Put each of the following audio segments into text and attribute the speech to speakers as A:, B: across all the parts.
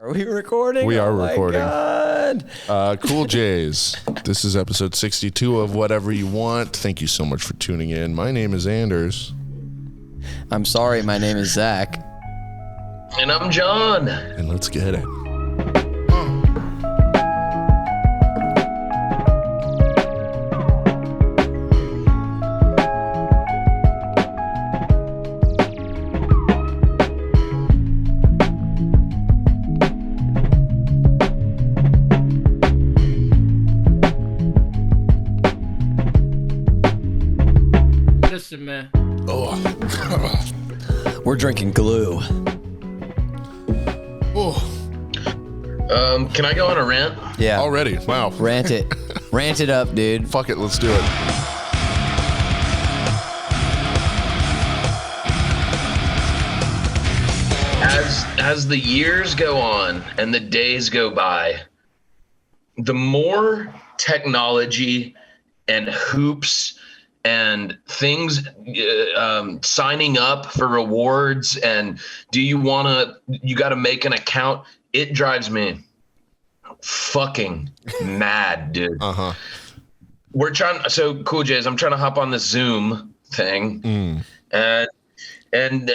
A: Are we recording?
B: We are recording.
A: God.
B: Cool Jays. This is episode 62 of Whatever You Want. Thank you so much for tuning in. My name is Anders.
A: I'm sorry, my name is Zack.
C: And I'm John.
B: And let's get it.
D: Listen, man.
A: We're drinking glue.
C: Can I go on a rant?
A: Yeah.
B: Already. Wow.
A: Rant it. Rant it up, dude.
B: Fuck it. Let's do it.
C: As the years go on and the days go by, the more technology and hoops and things, signing up for rewards and you got to make an account. It drives me fucking mad, dude.
B: Uh-huh.
C: So Cool Jays, I'm trying to hop on the Zoom thing and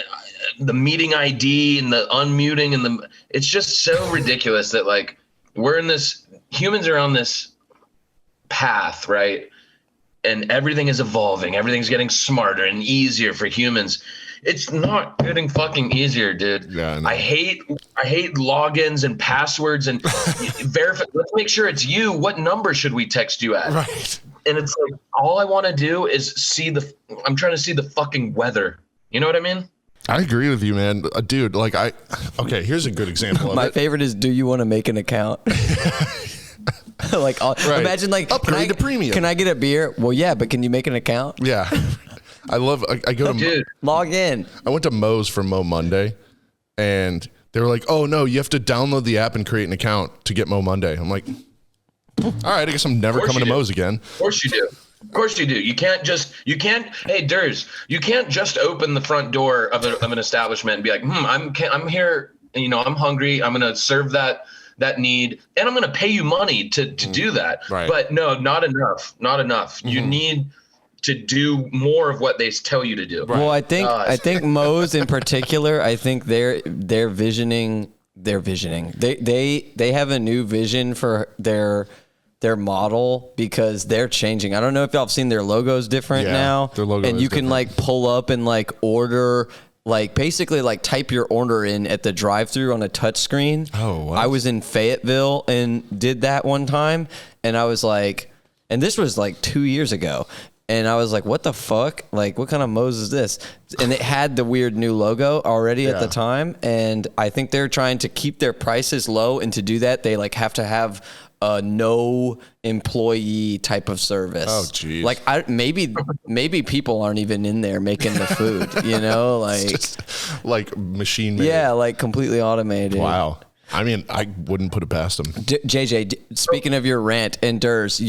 C: the meeting ID and the unmuting and it's just so ridiculous that like humans are on this path, right? And everything is evolving. Everything's getting smarter and easier for humans. It's not getting fucking easier, dude.
B: Yeah,
C: I hate logins and passwords and verify. Let's make sure it's you. What number should we text you at?
B: Right.
C: And it's like, all I want to do is I'm trying to see the fucking weather. You know what I mean?
B: I agree with you, man. Dude, okay, here's a good example of
A: My
B: it.
A: favorite is, do you want to make an account? Imagine
B: upgrade to premium.
A: Can I get a beer? Well, yeah, but can you make an account?
B: Yeah. I go to
C: Dude.
A: Log in.
B: I went to Moe's for Mo Monday and they were like, "Oh no, you have to download the app and create an account to get Mo Monday." I'm like, "All right, I guess I'm never coming to Moe's again."
C: Of course you do. Of course you do. Hey, Durs, you can't just open the front door of an establishment and be like, I'm here, I'm hungry. I'm going to serve that need and I'm going to pay you money to do that.
B: Right.
C: But no, not enough. Not enough. Mm-hmm. You need to do more of what they tell you to do.
A: Well, I think Moe's in particular, I think they're visioning. They have a new vision for their model because they're changing. I don't know if y'all have seen their logo's different now.
B: Their logo
A: and
B: is
A: you can
B: different.
A: pull up and order, basically type your order in at the drive-thru on a touch screen.
B: Oh, wow.
A: I was in Fayetteville and did that one time, and I was like, and this was 2 years ago. And I was like, what the fuck? What kind of Moe's is this? And it had the weird new logo already at the time. And I think they're trying to keep their prices low. And to do that, they have to have a no employee type of service.
B: Oh, geez.
A: Maybe people aren't even in there making the food,
B: It's just machine made.
A: Yeah, completely automated.
B: Wow. I mean, I wouldn't put it past them.
A: JJ, speaking of your rant and Durs,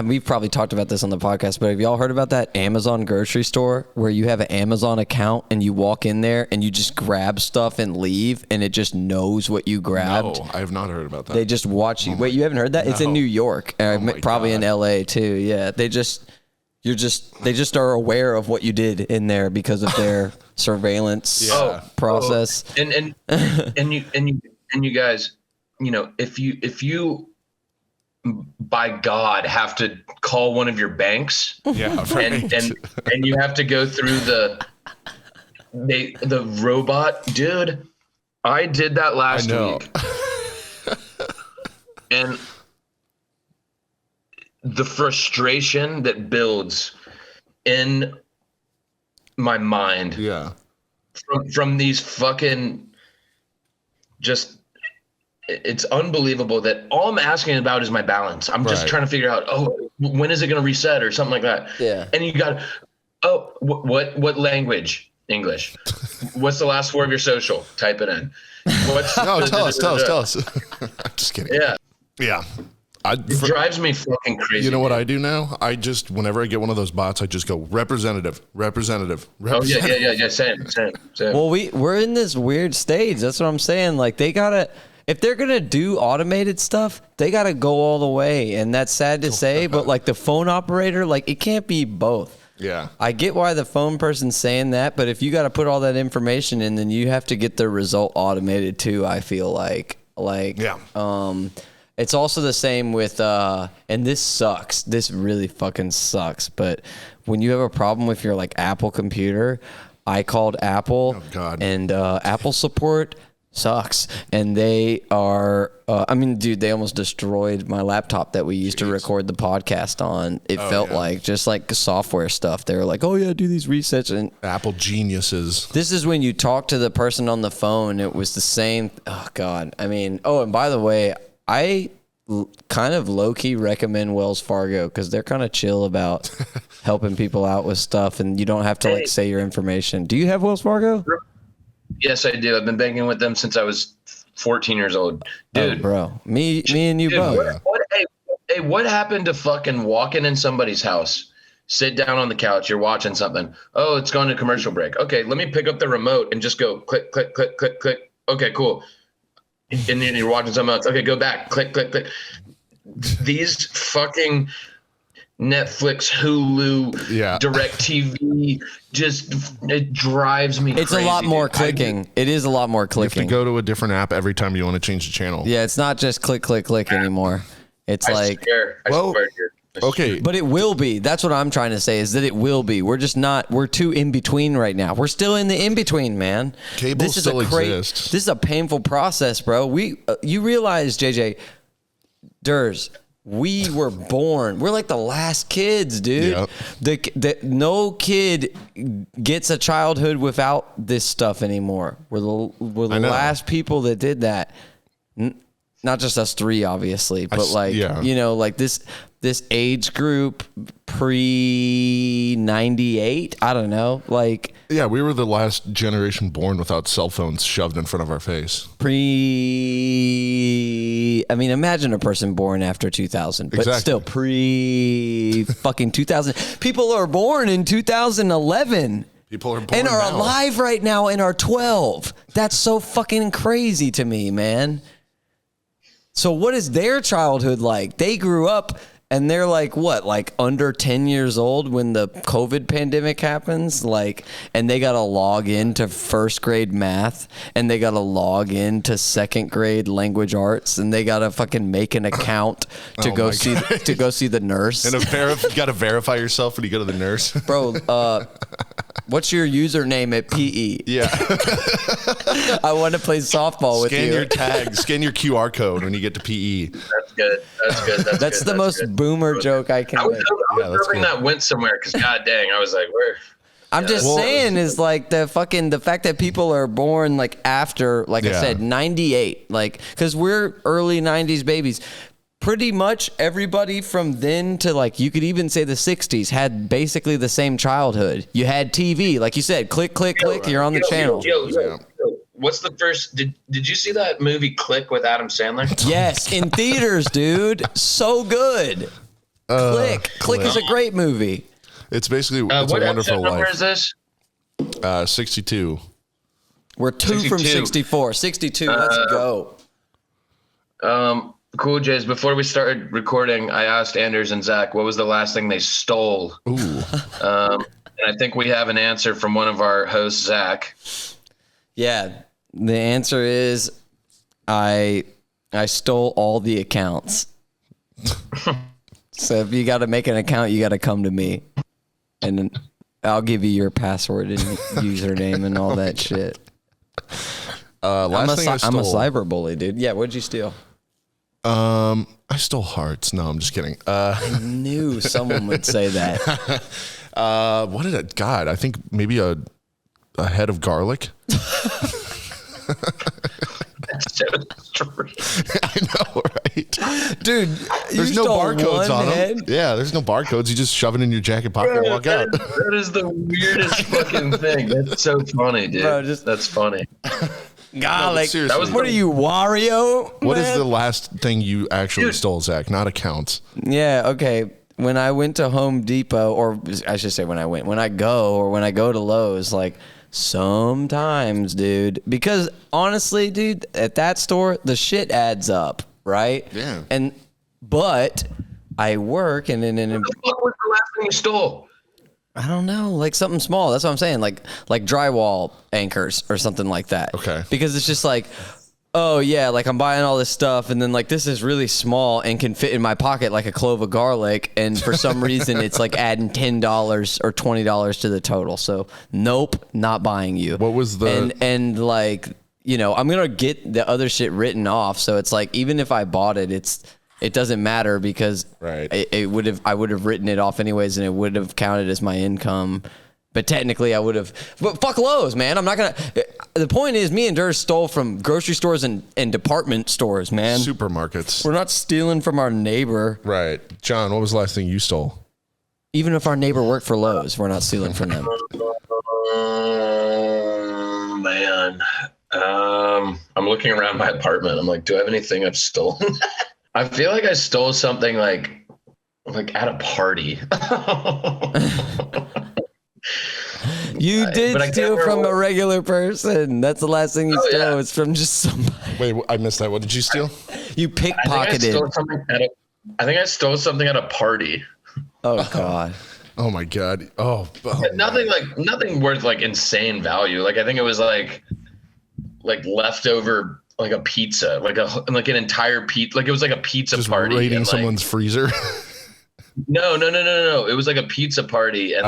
A: we've probably talked about this on the podcast, but have y'all heard about that Amazon grocery store where you have an Amazon account and you walk in there and you just grab stuff and leave and it just knows what you grabbed?
B: No, I have not heard about that.
A: They just watch you. Wait, you haven't heard that? It's in New York, probably in LA too. Yeah, they just are aware of what you did in there because of their surveillance process.
C: And you guys, if you by God have to call one of your banks,
B: right.
C: and you have to go through the robot, dude. I did that last week, and the frustration that builds in my mind, from these fucking. It's unbelievable that all I'm asking about is my balance. I'm just trying to figure out, when is it going to reset or something like that?
A: Yeah.
C: And you got, what language? English. What's the last four of your social? Type it in.
B: Tell us. I'm just kidding. Yeah.
C: It drives me fucking crazy.
B: You know what I do now? Whenever I get one of those bots, I just go representative.
C: Oh yeah. Same.
A: Well, we're in this weird stage. That's what I'm saying. They gotta. if they're gonna do automated stuff, they gotta go all the way. And that's sad to say, but like the phone operator, like it can't be both.
B: Yeah.
A: I get why the phone person's saying that, but if you got to put all that information in, then you have to get the result automated too. I feel like, it's also the same with, and this sucks. This really fucking sucks. But when you have a problem with your like Apple computer, I called Apple, and Apple support sucks, and they are dude, they almost destroyed my laptop that we used to record the podcast on. It felt like just like software stuff. They were like, oh yeah, do these resets, and
B: Apple geniuses.
A: this is when you talk to the person on the phone. It was the same. Oh god, and by the way, I kind of low-key recommend Wells Fargo because they're kind of chill about helping people out with stuff, and you don't have to like say your information. Do you have Wells Fargo?
C: Yes, I do. I've been banking with them since I was 14 years old. Dude.
A: Oh, bro. Me and you both.
C: What happened to fucking walking in somebody's house, sit down on the couch, you're watching something. Oh, it's going to commercial break. Okay, let me pick up the remote and just go click, click, click, click, click. Okay, cool. And then you're watching something else. Okay, go back. Click, click, click. These fucking Netflix, Hulu, DirecTV, it drives me
A: It's
C: crazy.
A: a lot more clicking. It is a lot more
B: You
A: clicking.
B: have to go to a different app every time you want to change the channel.
A: Yeah, it's not just click, click, click anymore. It's
C: I swear.
B: Okay.
A: But it will be. That's what I'm trying to say is that it will be. We're just not, we're too in between right now. We're still in the in between, man.
B: Cable still exists.
A: This is a painful process, bro. You realize, JJ, Durs, we were born. We're like the last kids, dude.
B: Yep.
A: No kid gets a childhood without this stuff anymore. We're the last people that did that. Not just us three, obviously, but this age group pre-98, I don't know, like...
B: Yeah, we were the last generation born without cell phones shoved in front of our face.
A: Imagine a person born after 2000, but
B: Exactly.
A: still pre-fucking 2000. People are born in 2011.
B: People are born
A: and are
B: now.
A: alive right now and are 12. That's so fucking crazy to me, man. So what is their childhood like? They grew up and they're like, what, like under 10 years old when the COVID pandemic happens? Like, and they got to log into first grade math and they got to log into second grade language arts and they got to fucking make an account to go see the nurse.
B: And you got to verify yourself when you go to the nurse.
A: Bro, what's your username at PE?
B: Yeah.
A: I want to play softball with you.
B: Scan your tag, scan your QR code when you get to PE.
C: That's good.
A: That's the most boomer joke I can make.
C: I was hoping that went somewhere because god dang, I was like, where?
A: I'm just saying is like the fact that people are born like after, like I said, 98, like, because we're early 90s babies. Pretty much everybody from then to like, you could even say the 60s had basically the same childhood. You had TV, like you said, click, click, click, you're on the channel.
C: Yo. What's the first? Did you see that movie Click with Adam Sandler?
A: Yes, in theaters, dude. So good. Click is a great movie.
B: It's basically it's
C: what
B: a wonderful
C: number
B: life.
C: is this?
B: 62.
A: We're 2 from 64. 62. Let's go.
C: Cool, Jays. Before we started recording, I asked Anders and Zach what was the last thing they stole.
B: Ooh.
C: And I think we have an answer from one of our hosts, Zack.
A: Yeah, the answer is I stole all the accounts. So if you got to make an account, you got to come to me, and then I'll give you your password and username and all that shit.
B: Last thing I stole.
A: I'm a cyber bully, dude. Yeah, what'd you steal?
B: I stole hearts. No, I'm just kidding.
A: I knew someone would say that.
B: What did it? God, I think maybe a head of garlic.
C: That's so strange.
B: I know, right?
A: Dude,
B: There's no barcodes on them. Yeah, there's no barcodes. You just shove it in your jacket pocket and walk out.
C: That is the weirdest fucking thing. That's so funny, dude.
A: Bro,
C: that's funny.
A: Garlic.
B: seriously.
C: That was
A: What are you, Wario?
B: What is
A: man?
B: the last thing you actually
C: Dude.
B: stole, Zach? Not accounts.
A: Yeah, okay. When I went to Home Depot, or I should say when I go to Lowe's, like Sometimes, dude. Because honestly, dude, at that store, the shit adds up, right?
B: Yeah.
A: But I work and
C: What the fuck was the last thing you stole?
A: I don't know, like something small. That's what I'm saying, like drywall anchors or something like that.
B: Okay.
A: Because it's just like, oh yeah, like I'm buying all this stuff, and then like this is really small and can fit in my pocket like a clove of garlic, and for some reason it's like adding $10 or $20 to the total. So nope, not buying you.
B: What was the
A: and like, you know, I'm gonna get the other shit written off. So it's like, even if I bought it, it doesn't matter because
B: Right.
A: I would have written it off anyways, and it would have counted as my income. But technically, I would have. But fuck Lowe's, man. I'm not gonna. The point is, me and Durst stole from grocery stores and department stores, man.
B: supermarkets?
A: We're not stealing from our neighbor.
B: Right. John, what was the last thing you stole?
A: Even if our neighbor worked for Lowe's, we're not stealing from them.
C: Oh, man. I'm looking around my apartment. I'm like, do I have anything I've stolen? I feel like I stole something like at a party.
A: You did
C: but I can't
A: steal from
C: remember
A: a regular person. That's the last thing you stole.
C: yeah.
A: It's from just somebody.
B: Wait, I missed that. What did you steal?
A: You pickpocketed.
C: I think I stole something at a party.
A: Oh God.
B: Oh my God. Oh,
C: Nothing worth like insane value. Like I think it was like leftover like a pizza, like an entire pizza. Like it was like a pizza
B: just
C: party.
B: raiding
C: and, like,
B: someone's freezer.
C: No. It was like a pizza party, and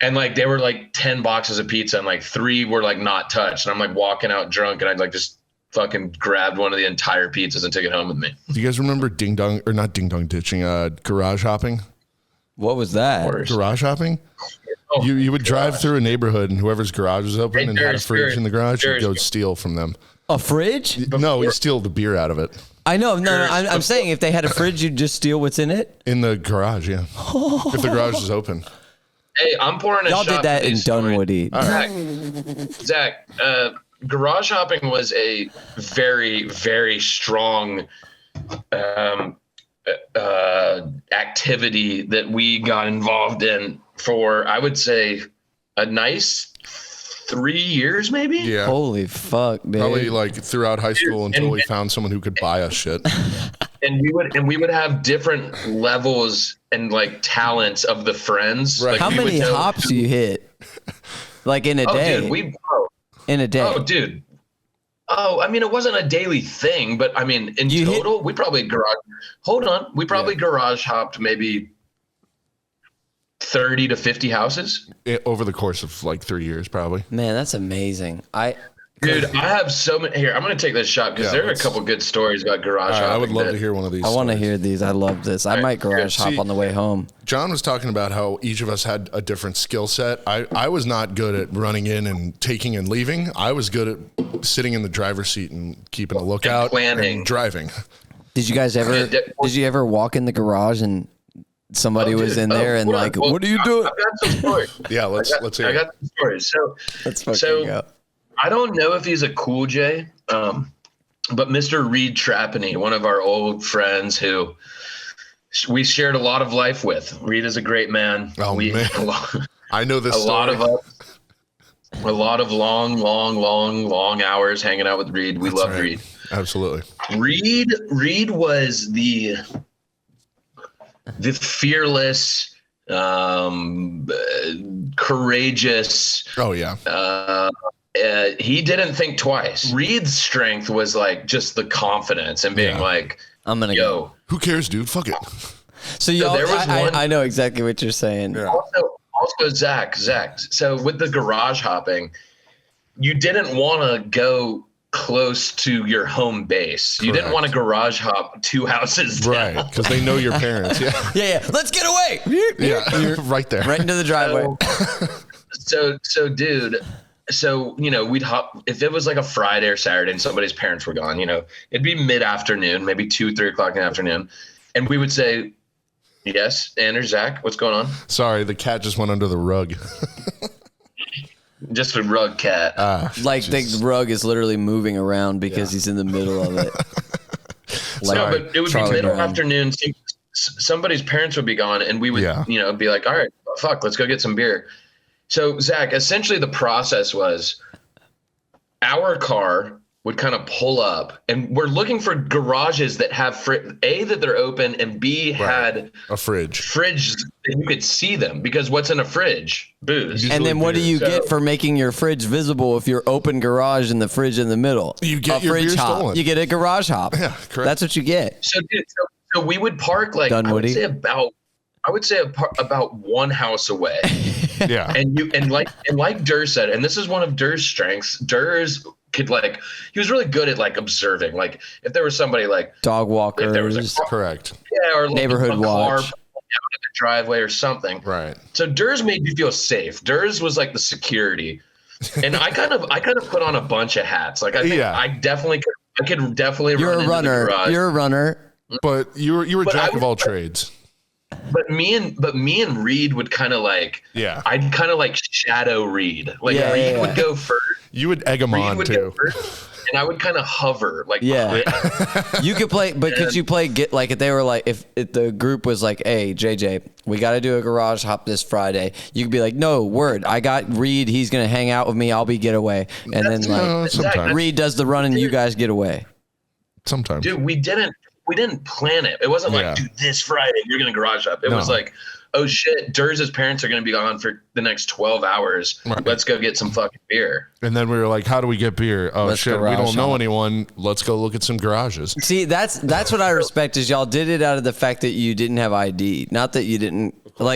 C: and like they were like 10 boxes of pizza, and like 3 were like not touched. And I'm like walking out drunk, and I like just fucking grabbed one of the entire pizzas and took it home with me.
B: Do you guys remember ding dong or not ding dong ditching? Garage hopping.
A: What was that?
B: Garage hopping.
C: Oh,
B: You would drive through a neighborhood, and whoever's garage was open
C: Hey,
B: and had a
C: Jared,
B: fridge in the garage, you'd go
C: Jared.
B: steal from them.
A: A fridge?
B: No, you steal the beer out of it
A: I know. No, I'm saying if they had a fridge, you'd just steal what's in it.
B: in the garage. Yeah, if the garage is open.
C: Hey, I'm pouring a
A: Y'all
C: shot
A: did that
C: for
A: in
C: these stories.
A: Dunwoody.
C: Zach, garage hopping was a very, very strong activity that we got involved in for, I would say, a nice 3 years, maybe.
B: Yeah,
A: Holy fuck, dude.
B: probably like throughout high school until we found someone who could buy us shit.
C: And we would have different levels and like talents of the friends.
B: Right.
C: Like,
A: How
C: we would
A: many
C: know-
A: hops you hit? Like in a day?
C: Dude,
A: In a day.
C: dude. Oh, I mean, it wasn't a daily thing, but I mean, in
A: You
C: total, we probably garage hopped maybe 30 to 50 houses.
B: Over the course of like 3 years, probably.
A: Man, that's amazing.
C: Dude, I have so many. Here, I'm going to take this shot because
B: Yeah,
C: there are a
B: let's-
C: couple good stories about garage hopping.
B: I would love
C: that-
B: to hear one of these.
A: I want to
B: stories.
A: hear these. I love this. I might garage hop
B: See-
A: on the way home.
B: John was talking about how each of us had a different skill set. I was not good at running in and taking and leaving. I was good at sitting in the driver's seat and keeping a lookout
C: planning.
B: and driving.
A: Did you guys ever? Did you ever walk in the garage and somebody was in there and
C: hold on.
A: like,
C: Well,
A: what are you doing?
C: I've got some stories.
B: Yeah, let's hear
C: I
B: it.
C: got some stories. So,
A: Let's fucking
C: so
A: go.
C: I don't know if he's a Cool J, but Mr. Reed Trapani, one of our old friends who we shared a lot of life with. Reed is a great man.
B: Oh, man. I know this
C: A lot
B: story.
C: of a lot of long hours hanging out with Reed. We love
B: right.
C: Reed.
B: Absolutely.
C: Reed was the fearless, courageous.
B: Oh yeah.
C: He didn't think twice. Reed's strength was like just the confidence and being
B: Yeah.
C: like,
A: I'm gonna go.
C: "Yo."
B: Who cares, dude? Fuck it.
A: So y'all,
C: there was one-
A: I know exactly what you're saying.
B: Yeah.
C: Also, Zach. So with the garage hopping, you didn't want to go close to your home base. You didn't
B: Correct.
C: want to garage hop 2 houses down.
B: Right, because they know your parents. Yeah.
A: Yeah. Let's get away.
B: Yeah. Right there.
A: Right into the driveway.
C: So, dude. So, we'd hop if it was like a Friday or Saturday and somebody's parents were gone. It'd be mid-afternoon, maybe 2-3 o'clock in the afternoon, and we would say, "Yes, Andrew, Zach, what's going on?"
B: Sorry, the cat just went under the rug.
C: Just a rug cat.
A: Like the rug is literally moving around because he's in the middle of it.
C: No, but it would
A: Charlie
C: be middle
A: Brown.
C: afternoon. Somebody's parents would be gone, and we would,
B: Yeah.
C: be like, "All right, fuck, let's go get some beer." So Zach, essentially the process was our car would kind of pull up, and we're looking for garages that have A, that they're open, and B, had
B: a fridge
C: that you could see them, because what's in a fridge? Booze.
A: And then what do you get for making your fridge visible if you're open garage and the fridge in the middle?
B: You get
A: a
B: your
A: fridge
B: beer
A: hop.
B: stolen.
A: You get a garage hop.
B: Yeah, correct.
A: That's what you get.
C: So, dude, so we would park like
A: Dunwoody.
C: I would say about one house away.
B: Yeah.
C: And like Durr said, and this is one of Durr's strengths. Durr's could he was really good at observing. Like if there was somebody
A: dog walkers.
C: if there was a car,
B: Correct.
C: yeah, or
A: neighborhood
C: a car
A: watch.
C: out in the driveway or something.
B: Right.
C: So Durr's made you feel safe. Durr's was like the security. And I kind of put on a bunch of hats. Like I think I could definitely
A: You're
C: run
A: a
C: into
A: runner.
C: the garage.
A: You're a runner.
B: But you were
C: But
B: jack of all trades.
C: But me and Reed would kind of
B: Yeah.
C: I'd kind of shadow Reed. Reed would go first.
B: You would egg them
C: Reed
B: on
C: would
B: too.
C: go first, and I would kind of hover
A: Yeah.
C: behind.
A: You could play, but could you play if they were if the group was like, hey, JJ, we got to do a garage hop this Friday. You could be like, no, word. I got Reed. He's going to hang out with me. I'll be getaway. And then
B: sometimes.
A: Reed does the run and you guys get away.
B: Sometimes.
C: Dude, we didn't plan it. It wasn't dude, this Friday you're gonna garage up. It was like, oh shit, Durr's parents are gonna be gone for the next 12 hours.
B: Right.
C: Let's go get some fucking beer.
B: And then we were like, how do we get beer? Oh
A: Let's
B: shit, we
A: garage
B: don't know
A: hop.
B: anyone. Let's go look at some garages.
A: See, that's what I respect is y'all did it out of the fact that you didn't have ID. Not that you didn't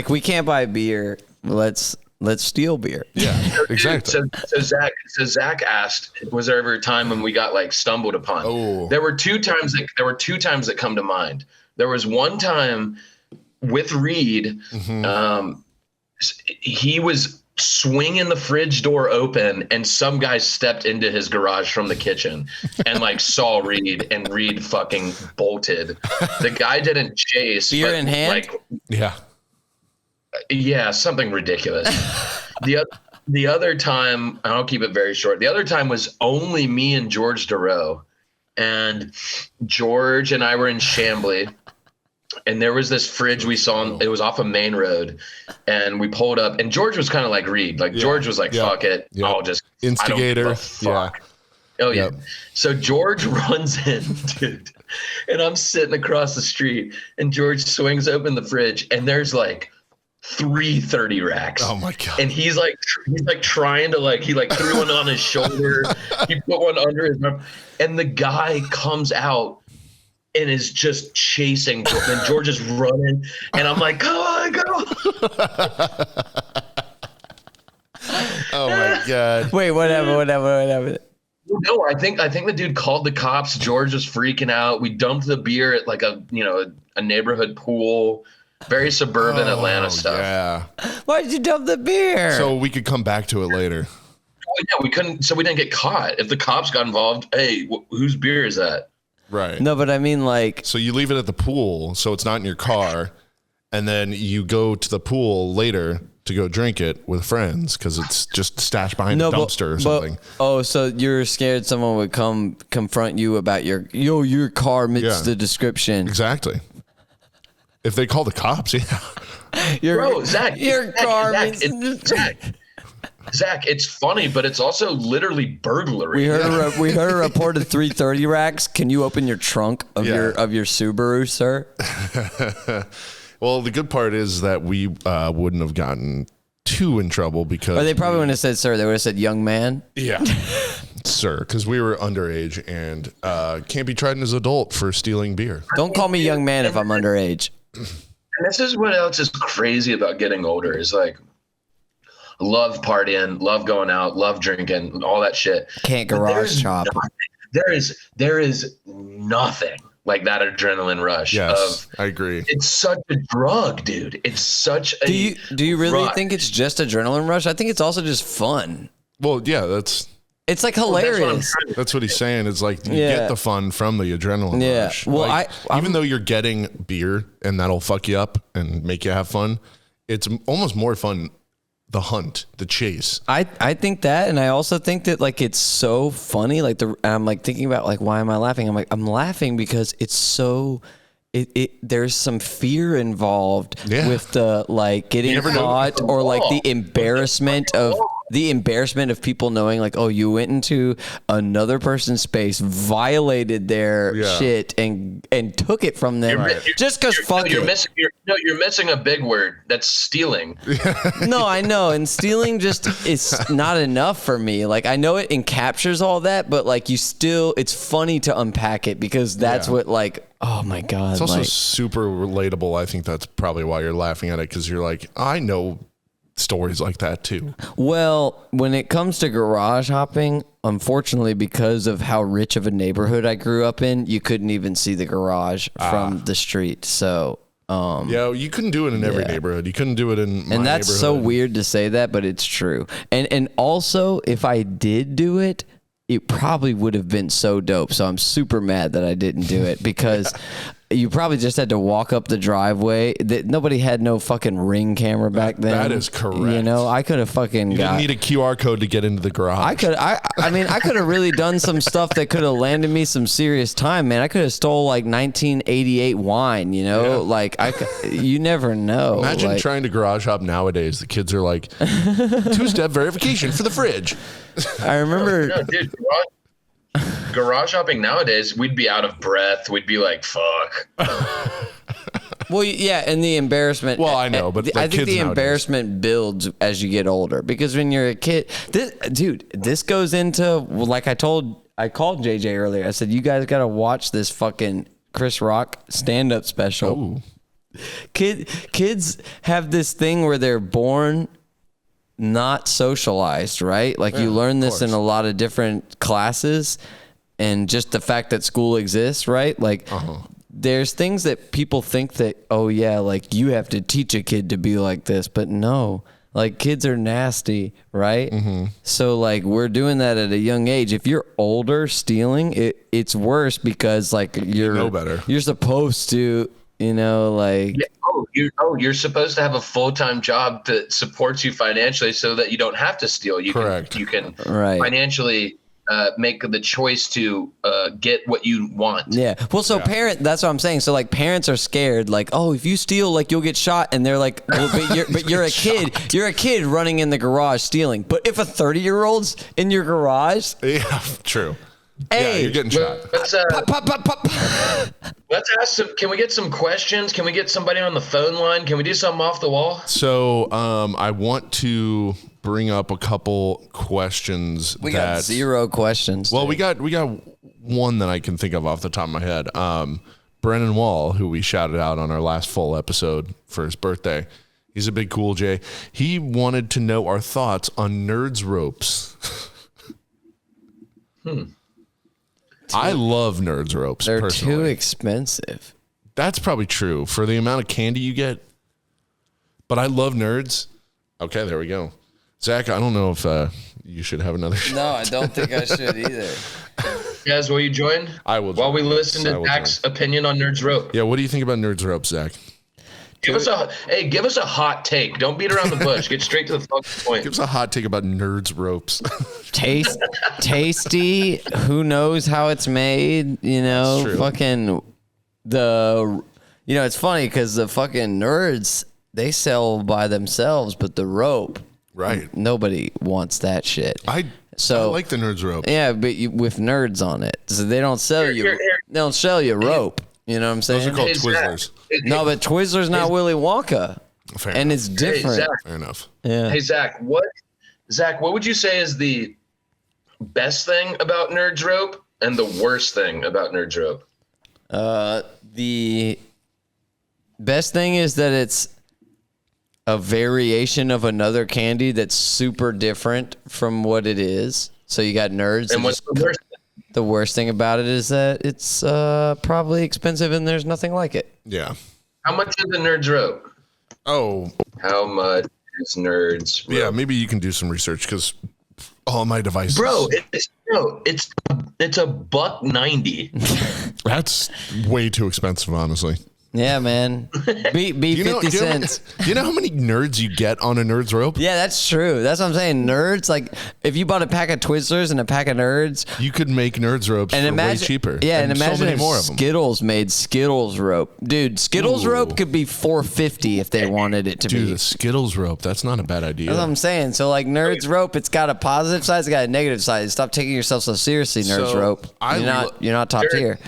A: we can't buy beer. Let's steal beer.
B: Yeah,
C: So, dude,
B: exactly.
C: So Zach asked, was there ever a time when we got stumbled upon?
B: Oh.
C: There were two times that come to mind. There was one time with Reed, he was swinging the fridge door open, and some guy stepped into his garage from the kitchen and saw Reed, and Reed fucking bolted. The guy didn't chase.
A: Beer
C: but,
A: in hand?
B: Yeah.
C: Yeah, something ridiculous. The other time, and I'll keep it very short. The other time was only me and George Durow, and George and I were in Chambly, and there was this fridge we saw. It was off a main road, and we pulled up, and George was kind of like Reed. George was like, "Fuck it, I'll just
B: instigator."
C: I don't give a fuck. Oh yeah.
B: Yep.
C: So George runs in, dude, and I'm sitting across the street, and George swings open the fridge, and there's 330 racks.
B: Oh my god!
C: And he's trying to he threw one on his shoulder. He put one under his mouth, and the guy comes out and is just chasing. And George is running, and I'm like, "Come on, go!"
B: Oh my god!
A: Wait, whatever.
C: No, I think the dude called the cops. George was freaking out. We dumped the beer at a neighborhood pool. Very suburban Atlanta stuff.
B: Yeah.
A: Why did you dump the beer?
B: So we could come back to it later.
C: Well, yeah, we couldn't. So we didn't get caught. If the cops got involved, hey, whose beer is that?
B: Right.
A: No, but I mean
B: So you leave it at the pool, so it's not in your car, and then you go to the pool later to go drink it with friends because it's just stashed behind a dumpster or something.
A: So you're scared someone would come confront you about your car meets the description.
B: Exactly. If they call the cops, yeah.
C: Zach,
A: your car meets
C: Zach, it's funny, but it's also literally burglary.
A: We heard a report of 330 racks. Can you open your trunk of your Subaru, sir?
B: Well, the good part is that we wouldn't have gotten too in trouble because
A: Or they probably wouldn't have said sir. They would have said young man.
B: Yeah. Sir, because we were underage and can't be tried as an adult for stealing beer.
A: Don't call me young man if I'm underage.
C: And this is what else is crazy about getting older is love partying, love going out, love drinking, all that shit.
A: Can't garage chop.
C: There is nothing like that adrenaline rush.
B: Yes, I agree.
C: It's such a drug, dude. It's such a
A: Do you really
C: rush.
A: think it's just adrenaline rush? I think it's also just fun.
B: Well, yeah, that's
A: It's hilarious.
B: That's what he's saying. It's you get the fun from the adrenaline rush.
A: Well,
B: even though you're getting beer and that'll fuck you up and make you have fun, it's almost more fun. The hunt, the chase.
A: I think that, and I also think that it's so funny. I'm thinking about why am I laughing? I'm laughing because it's so there's some fear involved
B: Yeah.
A: with the like getting caught or like the embarrassment of people knowing like, oh, you went into another person's space, violated their shit and took it from them just because
C: you're missing a big word. That's stealing.
A: No, I know, and stealing just is not enough for me. Like I know it encaptures all that, but like it's funny to unpack it because that's what like. Oh my God.
B: It's also super relatable. I think that's probably why you're laughing at it, because you're like, I know stories like that too.
A: Well, when it comes to garage hopping, unfortunately, because of how rich of a neighborhood I grew up in, you couldn't even see the garage from the street. So,
B: you couldn't do it in every neighborhood. You couldn't do it in my
A: and that's so weird to say that, but it's true. And also, if I did do it, it probably would have been so dope. So I'm super mad that I didn't do it because you probably just had to walk up the driveway. Nobody had no fucking Ring camera back then.
B: That is correct.
A: You know, I could have fucking
B: You didn't need a QR code to get into the garage.
A: I mean, I could have really done some stuff that could have landed me some serious time, man. I could have stole like 1988 wine, you know? Like you never know.
B: Imagine trying to garage hop nowadays. The kids are like, 2-step verification for the fridge.
A: I remember.
C: No, dude, garage hopping nowadays, we'd be out of breath. We'd be like, fuck.
A: Well, yeah, and the embarrassment.
B: Well, I know, but
A: I think the embarrassment builds as you get older because when you're a kid, this goes into like I called JJ earlier. I said, you guys got to watch this fucking Chris Rock stand-up special.
B: Oh.
A: Kids have this thing where they're born not socialized, right? Like you learn this in a lot of different classes, and just the fact that school exists, right? Like there's things that people think that, oh yeah, like you have to teach a kid to be like this, but no, like kids are nasty, right? So like we're doing that at a young age. If you're older stealing, it's worse because like you
B: know better.
A: You're supposed to, you know, like
C: you're supposed to have a full-time job that supports you financially so that you don't have to steal. You can financially make the choice to get what you want.
A: Yeah. Well, so that's what I'm saying. So like parents are scared, like, oh, if you steal, like you'll get shot. And they're like, well, but you're a kid. You're a kid running in the garage stealing. But if a 30-year-old's in your garage.
B: Yeah, true.
A: Hey,
B: yeah, you're getting shot.
C: Let's ask some. Can we get some questions? Can we get somebody on the phone line? Can we do something off the wall?
B: So I want to bring up a couple questions.
A: We got 0 questions.
B: Well, we got one that I can think of off the top of my head. Brennan Wall, who we shouted out on our last full episode for his birthday. He's a big cool J. He wanted to know our thoughts on Nerds Ropes. I love Nerds Ropes.
A: They're
B: personally.
A: too expensive.
B: That's probably true for the amount of candy you get. But I love Nerds. Okay, there we go. Zach, I don't know if you should have another shot.
A: No, I don't think I should either.
C: Guys, will you join?
B: I will.
C: While we listen to Zach's opinion on Nerds Rope.
B: Yeah, what do you think about Nerds Rope, Zach?
C: Give us a hot take. Don't beat around the bush. Get straight to the fucking point.
B: Give us a hot take about Nerds Ropes.
A: Tasty. Who knows how it's made? You know, fucking it's funny because the fucking Nerds, they sell by themselves, but the rope,
B: right?
A: Nobody wants that shit. I
B: like the Nerds Rope.
A: Yeah, but with Nerds on it, so they don't sell you. They don't sell you rope. You know what I'm saying?
B: Those are called Twizzlers.
A: No, but Twizzler's not Willy Wonka.
B: Fair
A: and
B: enough.
A: It's different.
C: Hey,
B: Fair enough.
A: Yeah.
C: Hey, Zach, what would you say is the best thing about Nerds Rope and the worst thing about Nerds Rope?
A: The best thing is that it's a variation of another candy that's super different from what it is. So you got Nerds.
C: And what's the worst thing?
A: The worst thing about it is that it's probably expensive and there's nothing like it.
B: Yeah.
C: How much is the Nerds Rope?
B: Oh.
C: How much is Nerds Rope?
B: Yeah, maybe you can do some research because all my devices.
C: Bro, it's $1.90.
B: That's way too expensive, honestly.
A: Yeah, man. Be 50 cents.
B: Do you know how many nerds you get on a Nerds rope?
A: Yeah, that's true. That's what I'm saying. Nerds, like, if you bought a pack of Twizzlers and a pack of Nerds.
B: You could make Nerds ropes for way cheaper.
A: Yeah, and imagine
B: so many
A: if
B: more of them.
A: Skittles made Skittles rope. Dude, Skittles rope could be $4.50 if they wanted it to be.
B: Dude, the Skittles rope, that's not a bad idea.
A: That's what I'm saying. So, like, Nerds rope, it's got a positive side, it's got a negative side. Stop taking yourself so seriously, Nerds rope. You're not top tier.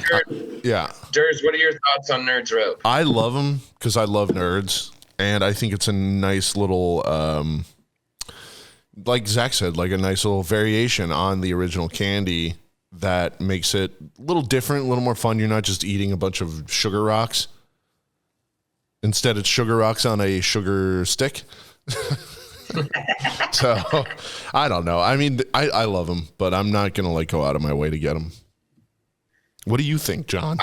B: Yeah.
C: Durs, what are your thoughts on Nerds rope?
B: I love them because I love nerds, and I think it's a nice little, like Zach said, like a nice little variation on the original candy that makes it a little different, a little more fun. You're not just eating a bunch of sugar rocks. Instead, it's sugar rocks on a sugar stick. So, I don't know. I mean, I love them, but I'm not going to like go out of my way to get them. What do you think, John?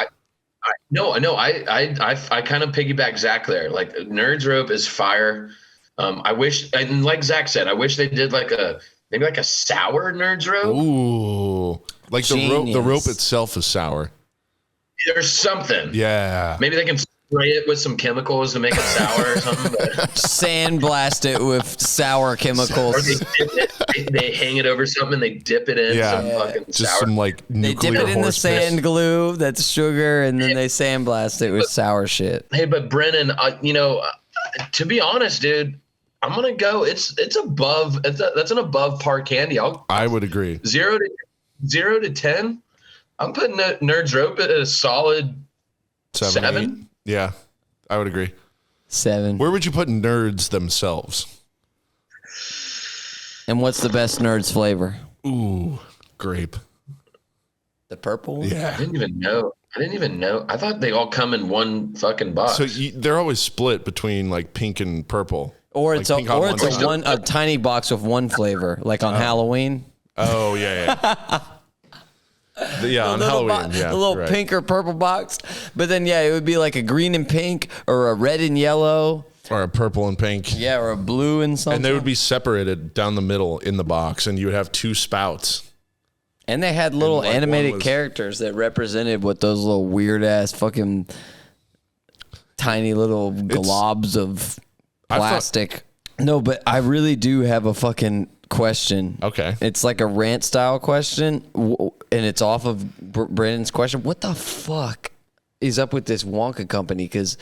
C: No, I kind of piggyback Zach there. Like Nerds rope is fire. I wish, and like Zach said, I wish they did maybe like a sour Nerds rope.
B: Ooh, like the rope itself is sour.
C: There's something.
B: Yeah.
C: Maybe they can spray it with some chemicals to make it sour or something.
A: Sandblast it with sour chemicals.
C: Or they dip it. They hang it over something and they dip it in some fucking
B: just
C: sour.
B: some like
A: They dip it in the sand glue that's sugar, and then they sandblast it with sour shit.
C: Hey, but Brennan, to be honest, dude, I'm gonna go. It's above. That's an above par candy.
B: I would agree.
C: 0 to 10. I'm putting Nerds rope at a solid 7.
B: Yeah, I would agree.
A: 7.
B: Where would you put nerds themselves?
A: And what's the best Nerds flavor?
B: Ooh, grape.
A: The purple one?
B: Yeah.
C: I didn't even know. I thought they all come in one fucking box.
B: So they're always split between like pink and purple.
A: Or
B: like
A: it's a tiny box with one flavor, like on Halloween.
B: Oh yeah. Yeah, on Halloween.
A: A little pink or purple box. But then, it would be like a green and pink or a red and yellow.
B: Or a purple and pink.
A: Yeah, or a blue and something.
B: And they would be separated down the middle in the box, and you would have 2 spouts.
A: And they had little animated characters that represented what those little weird-ass fucking tiny little globs of plastic. No, but I really do have a fucking question.
B: Okay.
A: It's like a rant style question, and it's off of Brandon's question. What the fuck is up with this Wonka company? Because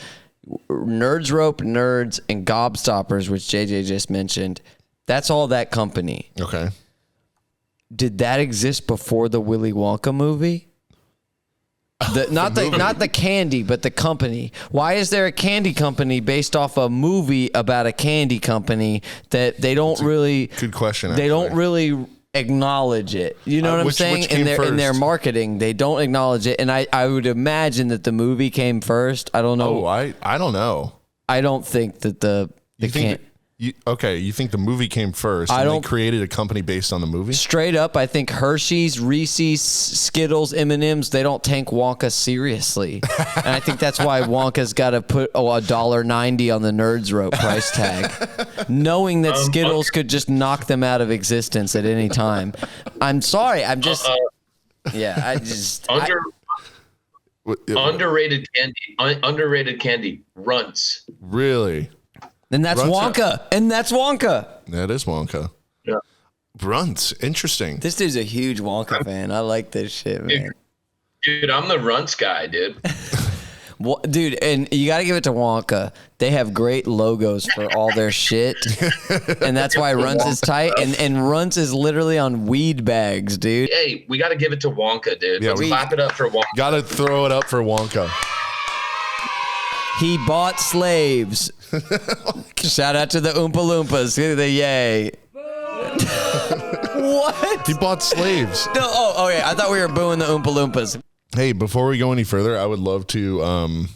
A: Nerds Rope, Nerds, and Gobstoppers, which JJ just mentioned, that's all that company.
B: Okay.
A: Did that exist before the Willy Wonka movie? Not the candy, but the company. Why is there a candy company based off a movie about a candy company that they don't really?
B: Good question.
A: They don't really acknowledge it. You know what I'm saying? In their marketing, they don't acknowledge it. And I would imagine that the movie came first. I don't know.
B: Oh, I don't know.
A: I don't think that
B: you think the movie came first and they created a company based on the movie? Straight
A: up, I think Hershey's, Reese's, Skittles, M&M's, they don't take Wonka seriously. And I think that's why Wonka's got to put $1.90 on the Nerds Rope price tag, knowing that Skittles could just knock them out of existence at any time. I'm sorry. I'm just...
C: Underrated candy. Runts.
B: Really?
A: And that's Wonka.
B: That is Wonka.
C: Yeah.
B: Runts. Interesting.
A: This dude's a huge Wonka fan. I like this shit, man.
C: Dude, I'm the Runts guy, dude.
A: Dude, and you got to give it to Wonka. They have great logos for all their shit. And that's why Runts is tight. And Runts is literally on weed bags, dude.
C: Hey, we got to give it to Wonka, dude.
B: Yeah,
C: Let's clap it up for Wonka.
B: Got to throw it up for Wonka.
A: He bought slaves. Shout out to the Oompa Loompas. The yay. What?
B: He bought slaves.
A: No, okay. I thought we were booing the Oompa Loompas.
B: Hey, before we go any further, I would love to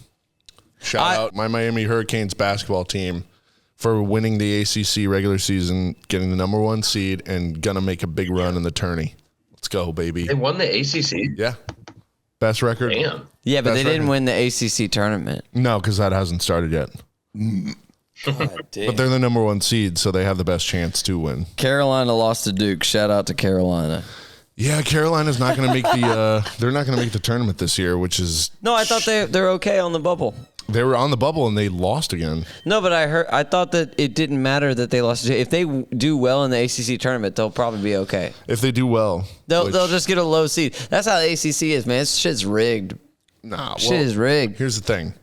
B: shout out my Miami Hurricanes basketball team for winning the ACC regular season, getting the #1 seed, and gonna make a big run in the tourney. Let's go, baby.
C: They won the ACC?
B: Yeah. Best record.
C: Damn.
A: Yeah, but they didn't win the ACC tournament.
B: No, because that hasn't started yet.
A: God damn.
B: But they're the #1 seed, so they have the best chance to win.
A: Carolina lost to Duke. Shout out to Carolina.
B: Yeah, Carolina's not going to make the. They're not going to make the tournament this year, which is.
A: No, I thought they're okay on the bubble.
B: They were on the bubble and they lost again.
A: No, but I thought that it didn't matter that they lost. If they do well in the ACC tournament, they'll probably be okay.
B: If they do well,
A: they'll just get a low seed. That's how the ACC is, man. This shit's rigged.
B: Nah,
A: shit is rigged.
B: Here's the thing.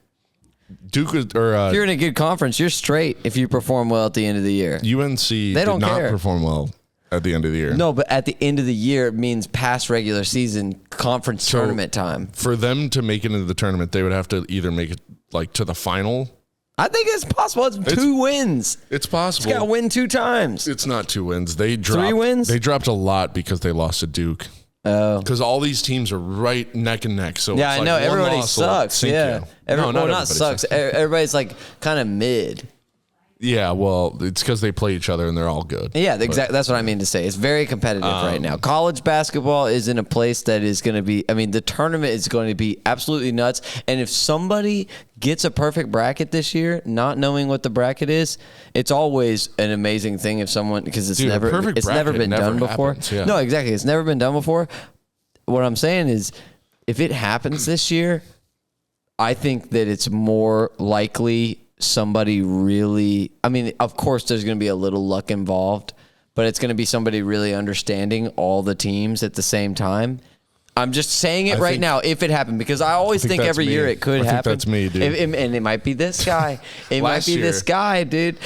B: Duke if
A: you're in a good conference, you're straight if you perform well at the end of the year.
B: UNC did not perform well at the end of the year.
A: No, but at the end of the year, it means past regular season conference tournament time.
B: For them to make it into the tournament, they would have to either make it like to the final.
A: I think it's possible. It's 2 wins.
B: It's possible.
A: It's got to win 2 times.
B: It's not 2 wins. They dropped
A: 3 wins.
B: They dropped a lot because they lost to Duke.
A: Oh,
B: because all these teams are right neck and neck. So
A: yeah,
B: it's
A: I know everybody
B: sucks.
A: Yeah, not sucks. Everybody's like kind of mid.
B: Yeah, well, it's because they play each other and they're all good.
A: Yeah, exactly. That's what I mean to say. It's very competitive right now. College basketball is in a place that is going to be. I mean, the tournament is going to be absolutely nuts. And if somebody gets a perfect bracket this year, not knowing what the bracket is, it's always an amazing thing. If someone because it's never been done before.
B: Yeah.
A: No, exactly. It's never been done before. What I'm saying is, if it happens this year, I think that it's more likely somebody really, I mean, of course there's going to be a little luck involved, but it's going to be somebody really understanding all the teams at the same time. I'm just saying it right now if it happened, because I always think every year it could happen.
B: That's me, dude.
A: And it might be this guy. It might be this guy, dude.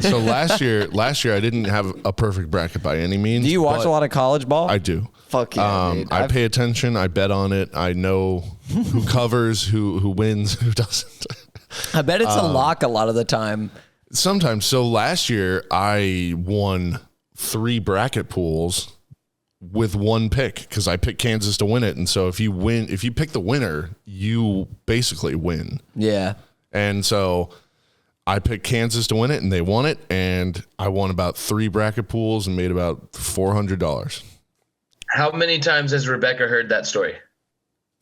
B: So last year I didn't have a perfect bracket by any means.
A: Do you watch a lot of college ball?
B: I do.
A: Fuck yeah, dude.
B: I pay attention. I bet on it. I know who covers, who wins, who doesn't.
A: I bet it's a lock a lot of the time.
B: Sometimes. So last year I won 3 bracket pools with 1 pick because I picked Kansas to win it. And so if you pick the winner, you basically win.
A: Yeah.
B: And so I picked Kansas to win it and they won it. And I won about 3 bracket pools and made about $400.
C: How many times has Rebecca heard that story?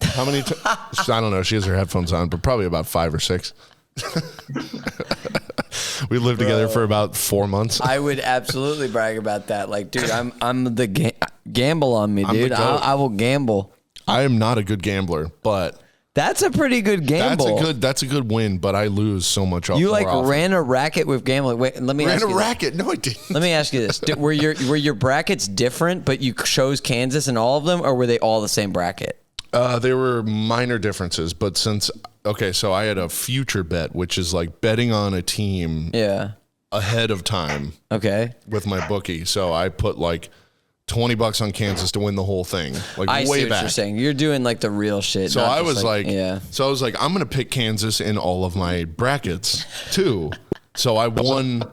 B: How many? I don't know. She has her headphones on, but probably about 5 or 6. We lived together for about 4 months.
A: I would absolutely brag about that. Like, dude, I'm the gamble on me, dude. I will gamble.
B: I am not a good gambler, but
A: that's a pretty good gamble.
B: That's a good win, but I lose so much.
A: You like ran a racket with gambling. Wait, let me ask you.
B: Ran a racket? No, I didn't.
A: Let me ask you this: were your brackets different, but you chose Kansas in all of them, or were they all the same bracket?
B: There were minor differences, but so I had a future bet, which is like betting on a team ahead of time.
A: Okay.
B: With my bookie. So I put like $20 on Kansas to win the whole thing. Like
A: I
B: way
A: see what
B: back.
A: you're saying. You're doing like the real shit.
B: So I was like, I'm going to pick Kansas in all of my brackets too. So I won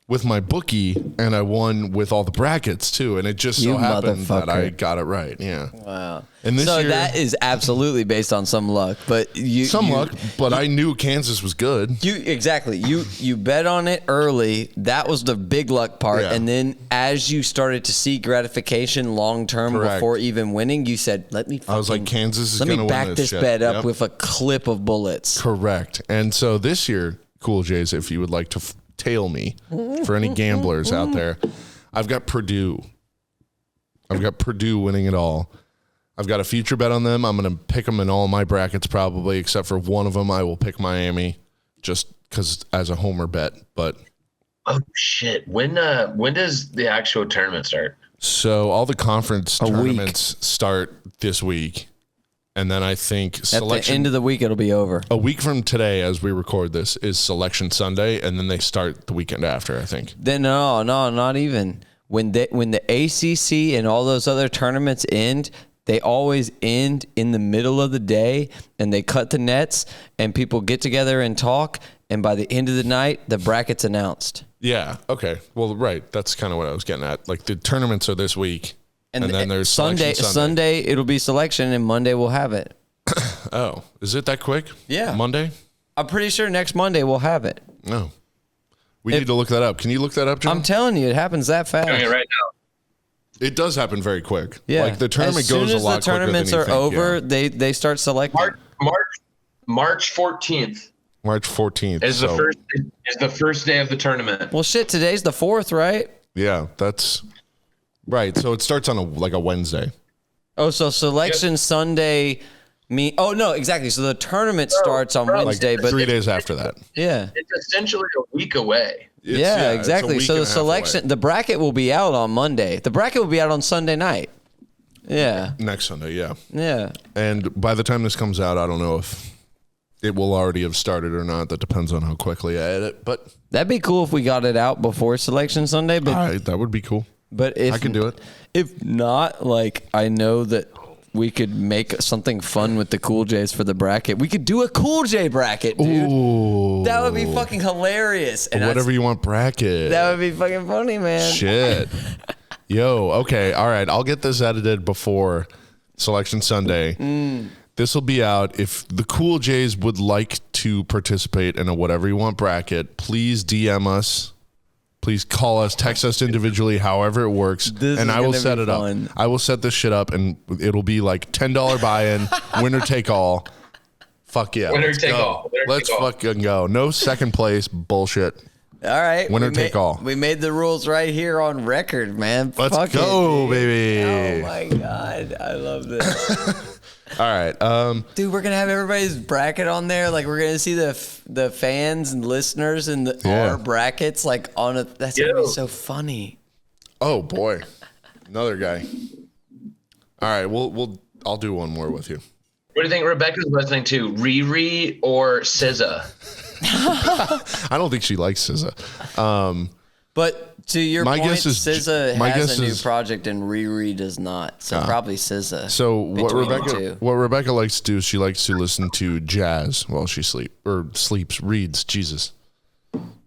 B: with my bookie and I won with all the brackets too. And it just so happened that I got it right. Yeah.
A: Wow.
B: And this year,
A: that is absolutely based on some luck, but
B: but I knew Kansas was good.
A: You bet on it early. That was the big luck part, and then as you started to see gratification long term before even winning, you said, I was like,
B: Kansas is going to win this.
A: Let me back this bet up with a clip of bullets.
B: Correct. And so this year, Cool Jays, if you would like to tail me for any gamblers out there, I've got Purdue. Winning it all. I've got a future bet on them. I'm going to pick them in all my brackets probably, except for one of them. I will pick Miami just because as a homer bet. But
C: oh shit! When does the actual tournament start?
B: So all the conference tournaments start this week, and then I think
A: at the end of the week it'll be over.
B: A week from today, as we record this, is Selection Sunday, and then they start the weekend after. I think.
A: Then no, not even when the ACC and all those other tournaments end. They always end in the middle of the day, and they cut the nets, and people get together and talk, and by the end of the night, the bracket's announced.
B: Yeah, okay. Well, right. That's kind of what I was getting at. Like, the tournaments are this week, and then there's
A: Sunday, it'll be selection, and Monday we'll have it.
B: Oh, is it that quick?
A: Yeah.
B: Monday?
A: I'm pretty sure next Monday we'll have it.
B: No. We need to look that up. Can you look that up, John?
A: I'm telling you, it happens that fast.
C: Doing it right now.
B: It does happen very quick.
A: Yeah.
B: Like the tournament goes a lot quicker than you think.
A: As soon as the tournaments are over, they start selecting.
C: March 14th.
B: March 14th
C: is the first day of the tournament.
A: Well, shit, today's the 4th, right?
B: Yeah, that's right. So it starts on a Wednesday.
A: Oh, so selection Sunday Oh no, exactly. So the tournament starts on Wednesday, but
B: 3 days after that.
A: Yeah.
C: It's essentially a week away.
A: Yeah,
B: it's a
A: exactly.
B: week
A: So
B: and
A: the
B: a half away.
A: selection, the bracket will be out on Monday. The bracket will be out on Sunday night. Yeah.
B: Next Sunday, yeah.
A: Yeah.
B: And by the time this comes out, I don't know if it will already have started or not. That depends on how quickly I edit. But
A: That'd be cool if we got it out before Selection Sunday. But
B: that would be cool.
A: But if
B: I can do it.
A: If not, like I know that we could make something fun with the Cool J's for the bracket. We could do a Cool J bracket, dude.
B: Ooh.
A: That would be fucking hilarious. And
B: Whatever you want bracket.
A: that would be fucking funny, man.
B: Shit. Yo, okay. All right. I'll get this edited before Selection Sunday. This will be out. If the Cool J's would like to participate in a whatever you want bracket, please DM us. Please call us, text us individually, however it works,
A: This
B: and
A: is
B: I will
A: gonna
B: set
A: be
B: it up.
A: fun.
B: I will set this shit up, and it'll be like $10 buy-in, winner take all. Fuck yeah.
C: Winner
B: let's
C: take
B: go.
C: all. Winner
B: Let's
C: take all.
B: fucking go. No second place bullshit.
A: All right.
B: Winner
A: we
B: take all.
A: We made the rules right here on record, man.
B: Let's
A: Fuck
B: go,
A: it, dude.
B: baby.
A: Oh my God. I love this.
B: All right.
A: Dude, we're going to have everybody's bracket on there. Like, we're going to see the fans and listeners in our brackets, like, on a. That's going to be so funny.
B: Oh boy, another guy. All right, I'll do one more with you.
C: What do you think Rebecca's listening to? Riri or SZA?
B: I don't think she likes SZA.
A: But to your
B: My
A: point,
B: guess is-
A: SZA
B: my
A: has
B: guess
A: a new
B: is-
A: project and Riri does not. So probably SZA.
B: So what
A: between the two.
B: Rebecca likes to do is she likes to listen to jazz while she reads. Jesus,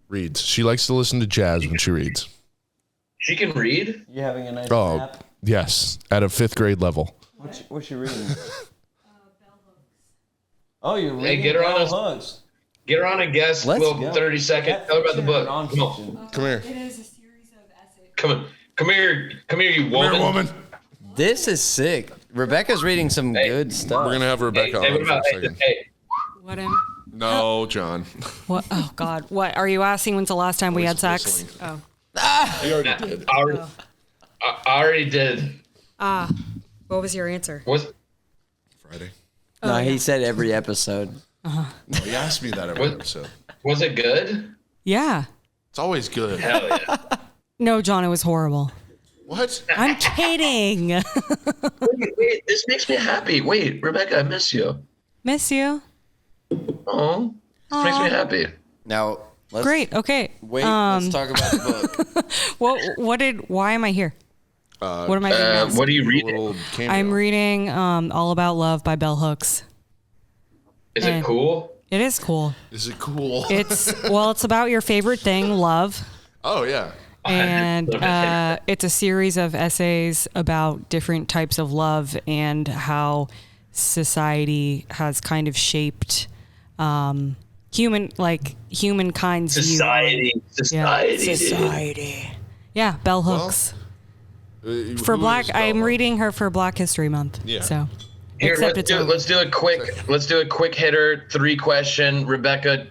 B: reads. She likes to listen to jazz when she reads.
C: She can read?
A: You having a nice
B: Oh
A: nap?
B: yes, at a 5th grade level.
A: What's she reading? Oh, you're reading
C: Hey, get her on
A: Bell
C: us.
A: Hooks.
C: Get her on a guest.
A: Let's
C: Little
A: go.
C: 30 second. Tell her about the book. Come on.
B: Come here,
E: It is a series of essays.
C: Come here, you woman.
B: come here, woman.
A: This is sick. Rebecca's reading some good stuff.
B: We're gonna have
C: Hey,
B: Rebecca
C: hey,
B: on
C: what
B: for a
C: about,
B: second.
C: hey,
E: What am?
B: No, John.
E: What? Oh God! What are you asking? When's the last time we had sex?
B: whistling.
E: Oh,
B: You already did.
C: I already did.
E: what was your answer?
C: Was
B: Friday.
A: No, he said every episode.
B: Oh, he asked me that every
C: What?
B: episode.
C: was it good?
E: Yeah.
B: It's always good.
C: Hell yeah.
E: No, John, it was horrible.
B: What?
E: I'm kidding.
C: Wait, this makes me happy. Wait, Rebecca, I miss you.
E: Miss you.
C: Oh, this makes me happy.
A: Now, let's
E: Great. Okay.
A: wait. Let's talk about the book.
E: Why am I here? What am I doing now?
C: What are you
B: A
C: reading?
B: little cameo.
E: I'm reading All About Love by Bell Hooks.
C: Is it cool?
E: It is cool.
B: Is it cool?
E: It's about your favorite thing, love.
B: Oh yeah.
E: And it's a series of essays about different types of love and how society has kind of shaped humankind's
C: Society.
E: view.
C: Society.
E: Yeah. Society. Yeah, Bell Hooks. For
B: Who
E: Black,
B: is Bell
E: I'm
B: Hooks?
E: reading her for Black History Month.
B: Yeah.
E: So,
C: Here,
E: except it's over.
C: let's do a quick hitter 3-question Rebecca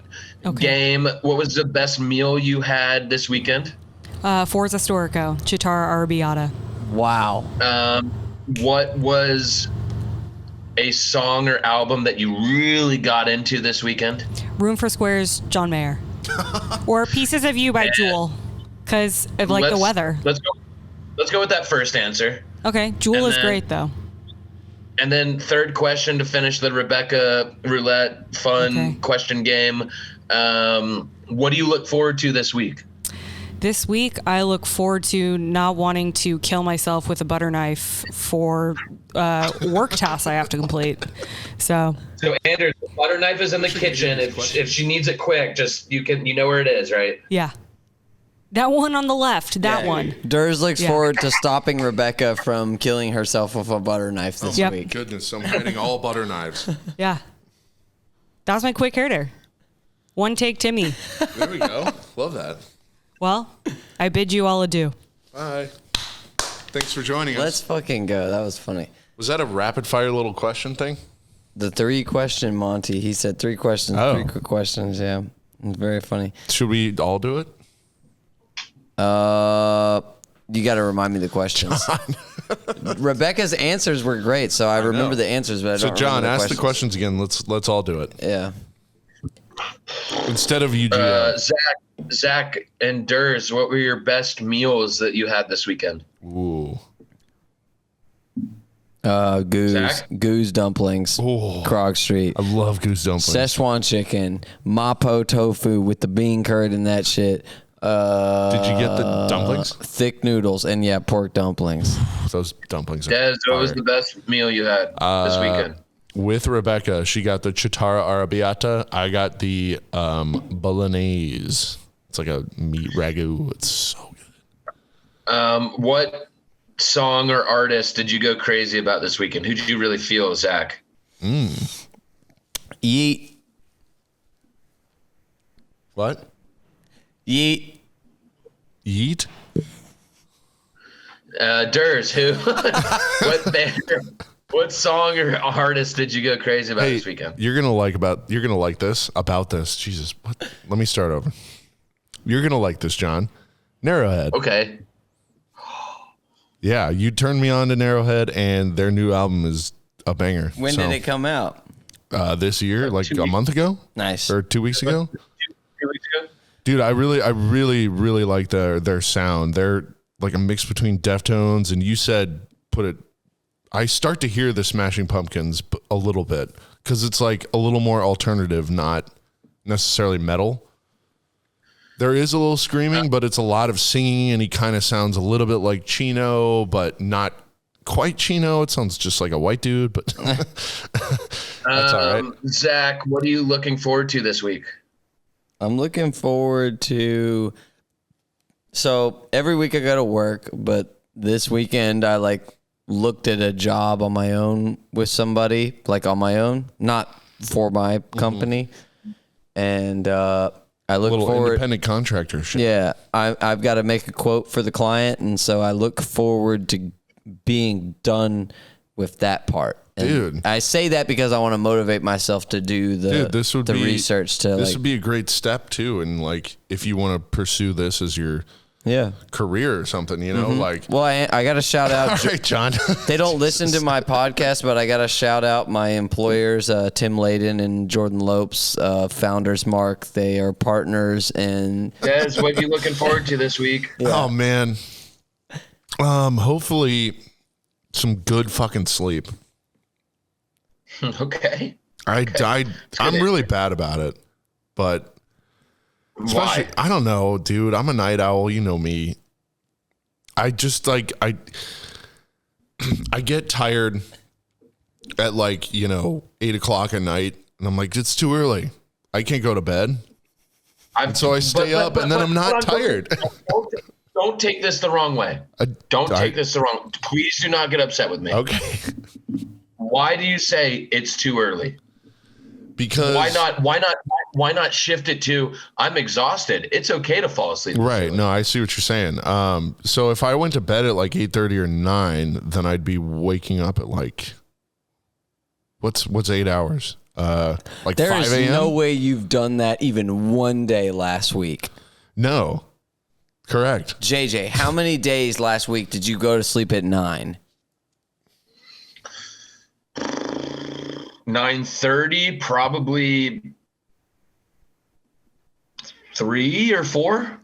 C: game. What was the best meal you had this weekend?
E: Forza Storico, Chitara Arrabbiata.
A: Wow.
C: What was a song or album that you really got into this weekend?
E: Room for Squares, John Mayer. Or Pieces of You by Jewel, because I like the weather.
C: Let's go with that first answer.
E: Okay, Jewel
C: And
E: is
C: then-
E: great though.
C: And then third question to finish the Rebecca roulette fun question game. What do you look forward to this week?
E: This week, I look forward to not wanting to kill myself with a butter knife for work tasks I have to complete. So
C: Anders, the butter knife is in the kitchen. If she needs it quick, just you know where it is, right?
E: yeah, that one on the left, that one.
A: Durs looks
E: Yeah.
A: forward to stopping Rebecca from killing herself with a butter knife this
E: Yep.
A: week.
B: Goodness, I'm hiding all butter knives.
E: Yeah, that was my quick hitter. One take, Timmy.
B: There we go. Love that.
E: Well, I bid you all adieu.
B: Bye. Thanks for joining us.
A: Let's fucking go. That was funny.
B: Was that a rapid fire little question thing?
A: The 3-question Monty. He said 3 questions,
B: Oh.
A: 3 quick questions. Yeah, it's very funny.
B: Should we all do it?
A: You got to remind me the questions. Rebecca's answers were great, so I remember the answers, but I don't
B: John,
A: remember
B: ask the questions again. Let's all do it.
A: Yeah.
B: Instead of UGO.
C: Zach and Durs, what were your best meals that you had this weekend?
B: Ooh.
A: Goose dumplings, Krog Street.
B: I love goose dumplings.
A: Szechuan chicken, mapo tofu with the bean curd and that shit.
B: Did you get the dumplings?
A: Thick noodles and pork dumplings.
B: Those dumplings are
C: Des, what was
B: fire.
C: the best meal you had this weekend?
B: With Rebecca, she got the chitara arrabbiata. I got the bolognese. It's like a meat ragu. It's so good.
C: What song or artist did you go crazy about this weekend? Who did you really feel, Zach?
A: Yeet.
B: What?
A: Yeet.
B: Yeet?
C: Durs, who? What band? What song or artist did you go crazy about this weekend?
B: You're gonna like this about this. Jesus, what? Let me start over. You're gonna like this, John. Narrowhead.
C: Okay.
B: Yeah, you turned me on to Narrowhead, and their new album is a banger.
A: When did it come out?
B: This year, like a month ago.
A: Nice.
B: Or 2 weeks ago.
C: 2 weeks ago.
B: Dude, I really like their sound. They're like a mix between Deftones and you said I start to hear the Smashing Pumpkins a little bit because it's like a little more alternative, not necessarily metal. There is a little screaming, but it's a lot of singing, and he kind of sounds a little bit like Chino, but not quite Chino. It sounds just like a white dude, but that's all right.
C: Zach, what are you looking forward to this week?
A: I'm looking forward to. So every week I go to work, but this weekend I looked at a job on my own with somebody, on my own, not for my company, and I look forward.
B: Independent contractor shit.
A: Yeah, I've got to make a quote for the client, and so I look forward to being done with that part. And
B: Dude,
A: I say that because I want to motivate myself to do the research to
B: this would be a great step too, and if you want to pursue this as your career or something,
A: Well, I got to shout out.
B: All right, John.
A: They don't listen to my podcast, but I got to shout out my employers, Tim Layden and Jordan Lopes, founders Mark. They are partners. And
C: Des, what are you looking forward to this week?
A: Yeah.
B: Oh man, hopefully some good fucking sleep.
C: Okay.
B: I'm really bad about it, but.
C: Why?
B: I don't know, dude. I'm a night owl. You know me. I just I get tired at 8:00 at night, and I'm like, it's too early. I can't go to bed. And so I stay up, and then I'm not tired.
C: Don't take this the wrong way. Please do not get upset with me.
B: Okay.
C: Why do you say it's too early?
B: Because
C: why not shift it to I'm exhausted. It's okay to fall asleep.
B: Right. No, I see what you're saying. So if I went to bed at 8:30 or 9, then I'd be waking up at what's 8 hours? There 5
A: is
B: a.m.?
A: no way you've done that even one day last week.
B: No. Correct.
A: JJ, how many days last week did you go to sleep at 9?
C: 9:30, probably 3 or 4.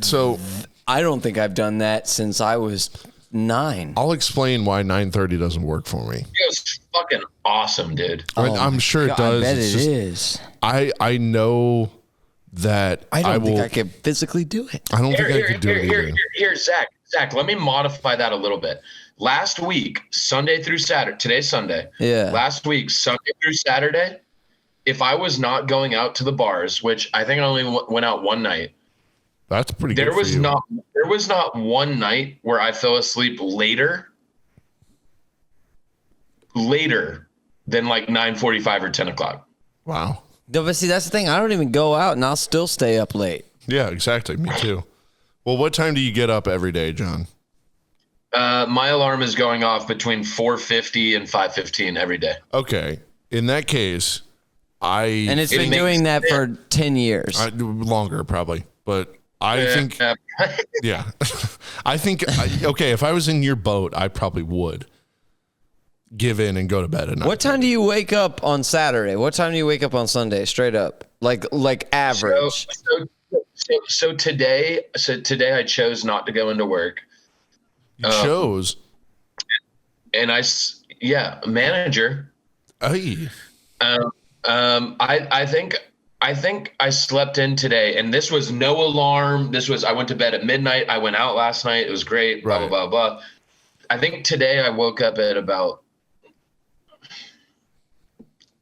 B: So
A: I don't think I've done that since I was 9.
B: I'll explain why 9:30 doesn't work for me.
C: It's fucking awesome, dude.
B: I'm sure it does.
A: I bet
B: It's
A: it
B: just-
A: is.
B: I know that
A: I don't think
B: will.
A: I could physically do it.
B: I don't think I could do it either.
C: Here, Zach, let me modify that a little bit. Last week, Sunday through Saturday, today's Sunday.
A: Yeah.
C: Last week, Sunday through Saturday, if I was not going out to the bars, which I think I only went out one night,
B: That's pretty good.
C: there was
B: for you.
C: not one night where I fell asleep later than 9:45 or 10 o'clock.
B: Wow.
A: No, but see, that's the thing. I don't even go out, and I'll still stay up late.
B: Yeah, exactly. Me too. Well, what time do you get up every day, John?
C: My alarm is going off between 4:50 and 5:15 every day.
B: Okay. In that case,
A: And it's
C: It
A: been
C: makes
A: doing that for 10 years.
B: longer probably, but I think, yeah, I think, okay, if I was in your boat, I probably would give in and go to bed at night.
A: What time do you wake up on Saturday? What time do you wake up on Sunday? Straight up, like average.
C: So today I chose not to go into work.
B: You chose,
C: and manager.
B: Hey.
C: I think I slept in today, and this was no alarm. I went to bed at midnight. I went out last night. It was great. Blah,
B: right.
C: blah, blah, blah. I think today I woke up at about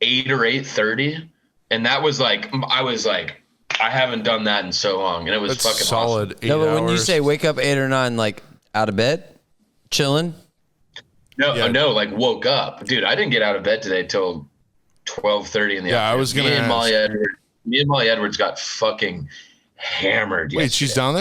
C: 8 or 8:30, and that was like, I was like, I haven't done that in so long, and it was fucking
B: solid.
C: awesome.
B: 8
A: No, but
B: hours.
A: when you say wake up 8 or 9, like out of bed, chilling.
C: No, like woke up, dude. I didn't get out of bed today till 12:30 in the afternoon.
B: I was gonna ask.
C: Me and Molly Edwards got fucking hammered.
B: Wait, she's down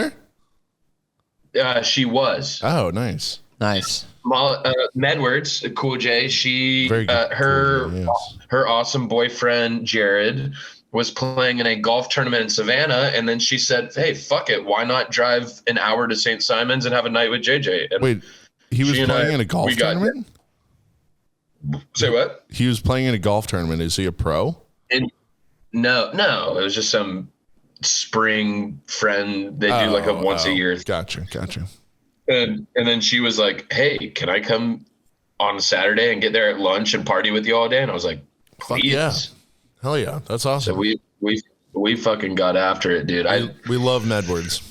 B: there?
C: She was.
B: Oh, nice.
A: Nice.
C: Medwards, Cool J. She,
B: Very good.
C: her awesome boyfriend Jared was playing in a golf tournament in Savannah, and then she said, "Hey, fuck it, why not drive an hour to St. Simon's and have a night with JJ?" And
B: Wait, he was playing in a golf tournament?
C: Say what?
B: He was playing in a golf tournament. Is he a pro?
C: No, it was just some spring friend. They do like a once a year.
B: Gotcha.
C: And then she was like, "Hey, can I come on Saturday and get there at lunch and party with you all day?" And I was like,
B: Fuck
C: "Please."
B: yeah. Hell yeah. That's awesome.
C: So we fucking got after it, dude.
B: We love Medwards.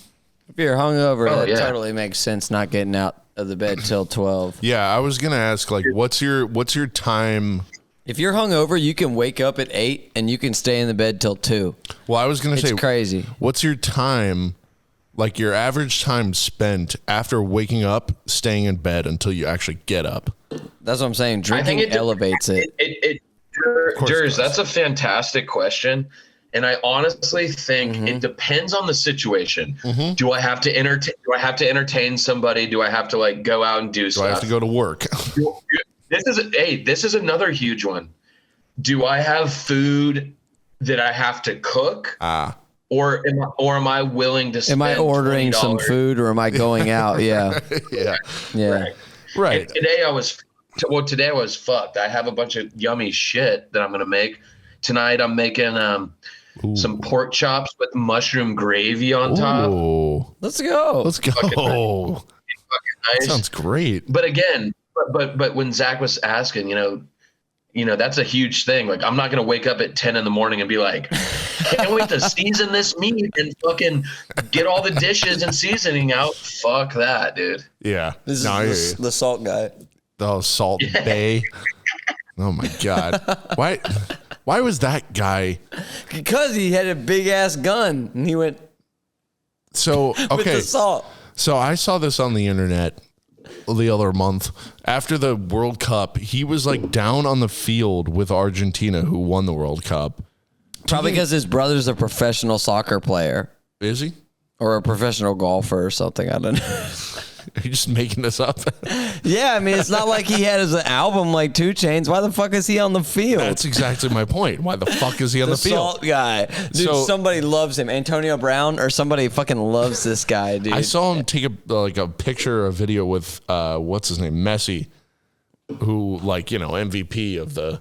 A: If you're hungover, that
C: yeah.
A: totally makes sense. Not getting out of the bed till 12.
B: Yeah, I was gonna ask, like, what's your time?
A: If you're hungover, you can wake up at 8 and you can stay in the bed till 2.
B: Well, I was gonna say,
A: It's crazy.
B: What's your time? Like your average time spent after waking up, staying in bed until you actually get up?
A: That's what I'm saying. Drinking elevates it.
C: Durs, that's a fantastic question. And I honestly think it depends on the situation. Do I have to entertain somebody? Do I have to like go out and do stuff?
B: Do I have to go to work?
C: This is another huge one. Do I have food that I have to cook? Or am I willing to spend
A: Am I ordering
C: $20?
A: some food or am I going out? Yeah.
B: Yeah. Right.
C: And today I was fucked. I have a bunch of yummy shit that I'm gonna make tonight. I'm making some pork chops with mushroom gravy on top.
A: Let's go.
C: Fucking nice.
B: That sounds great.
C: But again, but when Zach was asking, you know, that's a huge thing. Like, I'm not going to wake up at 10 in the morning and be like, can't wait to season this meat and fucking get all the dishes and seasoning out. Fuck that, dude.
B: Yeah.
A: This is the salt guy.
B: Oh, Salt Bay. Oh my God. Why was that guy?
A: Because he had a big ass gun and he went
B: So, okay.
A: with the salt.
B: So I saw this on the internet the other month. After the World Cup, he was like down on the field with Argentina, who won the World Cup.
A: Probably because his brother's a professional soccer player.
B: Is he?
A: Or a professional golfer or something. I don't know.
B: Are you just making this up?
A: Yeah, I mean, it's not like he had his album like 2 Chainz. Why the fuck is he on the field?
B: That's exactly my point. Why the fuck is he on the field?
A: Salt guy. Dude,
B: So-
A: somebody loves him. Antonio Brown or somebody fucking loves this guy, dude.
B: I saw him take a picture, a video with what's his name, Messi, who MVP of the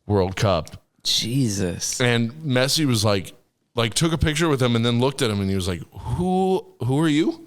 B: World Cup.
A: Jesus.
B: And Messi was like took a picture with him and then looked at him and he was like, "Who are you?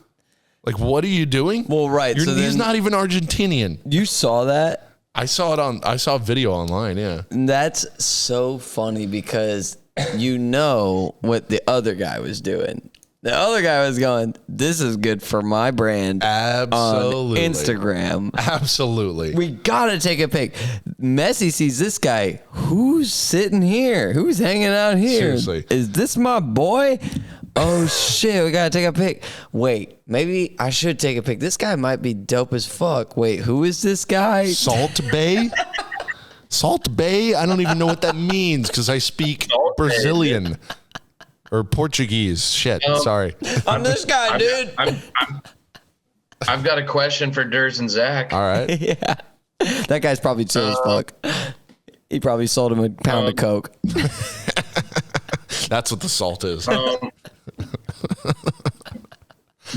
B: Like, what are you doing?"
A: Well, right. So
B: he's
A: then,
B: not even Argentinian.
A: you saw that?
B: I saw a video online. Yeah.
A: That's so funny because you know what the other guy was doing. The other guy was going, "This is good for my brand."
B: Absolutely.
A: On Instagram.
B: Absolutely.
A: We gotta take a pic. Messi sees this guy. Who's sitting here? Who's hanging out here?
B: Seriously.
A: Is this my boy? Oh shit, we gotta take a pic. Wait, maybe I should take a pic. This guy might be dope as fuck. Wait, who is this guy?
B: Salt Bay? Salt Bay? I don't even know what that means because I speak Brazilian or Portuguese. Shit, sorry.
A: I'm this guy, dude.
C: I've got a question for Durs and Zach.
B: All right.
A: Yeah. That guy's probably chill as fuck. He probably sold him a pound of Coke.
B: That's what the salt is.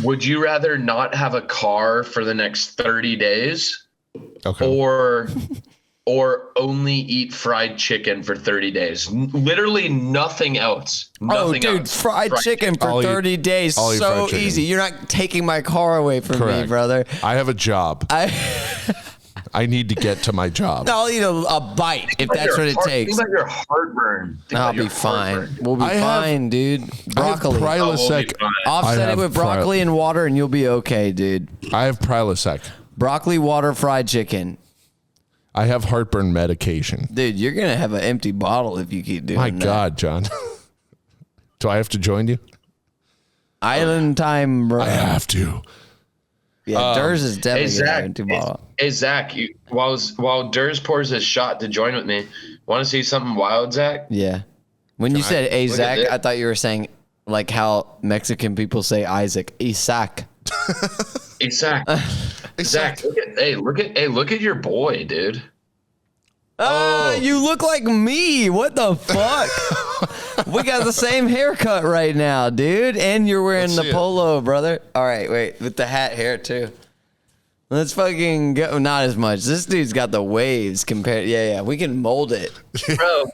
C: would you rather not have a car for the next 30 days
B: Okay.
C: or only eat fried chicken for 30 days? Literally nothing else. Nothing else.
A: fried chicken for 30 days.
B: I'll eat
A: So
B: fried chicken.
A: easy. You're not taking my car away from me,
B: Correct.
A: brother.
B: I have a job. I need to get to my job.
A: I'll eat a bite if that's what it takes.
C: Think about your heartburn. Think
A: I'll
C: about your
A: be fine.
C: heartburn.
A: We'll be
B: I have-
A: fine, dude.
B: I have
A: Broccoli.
B: Prilosec.
C: fine.
B: I
A: Offset it
B: have
A: with broccoli and water, and you'll be okay, dude.
B: I have Prilosec.
A: Broccoli, water, fried chicken.
B: I have heartburn medication.
A: Dude, you're going to have an empty bottle if you keep doing
B: My
A: that.
B: God, John. Do I have to join you?
A: Island time, bro.
B: I have to.
A: Yeah, Durs is
C: Hey
A: definitely going to have
C: Zach,
A: an empty bottle.
C: hey Zach, while Durs pours his shot to join with me, want to see something wild, Zach?
A: Yeah. When you said hey,
C: look at
A: Zach,
C: this?
A: I thought you were saying like how Mexican people say Isaac. Isaac.
C: Hey Zach, Zach, look at your boy, dude.
A: You look like me. What the fuck? We got the same haircut right now, dude. And you're wearing
B: Let's
A: the
B: see it.
A: polo, brother. All right, wait. With the hat hair, too. Let's fucking go. Not as much. This dude's got the waves compared. Yeah. We can mold it.
C: Bro,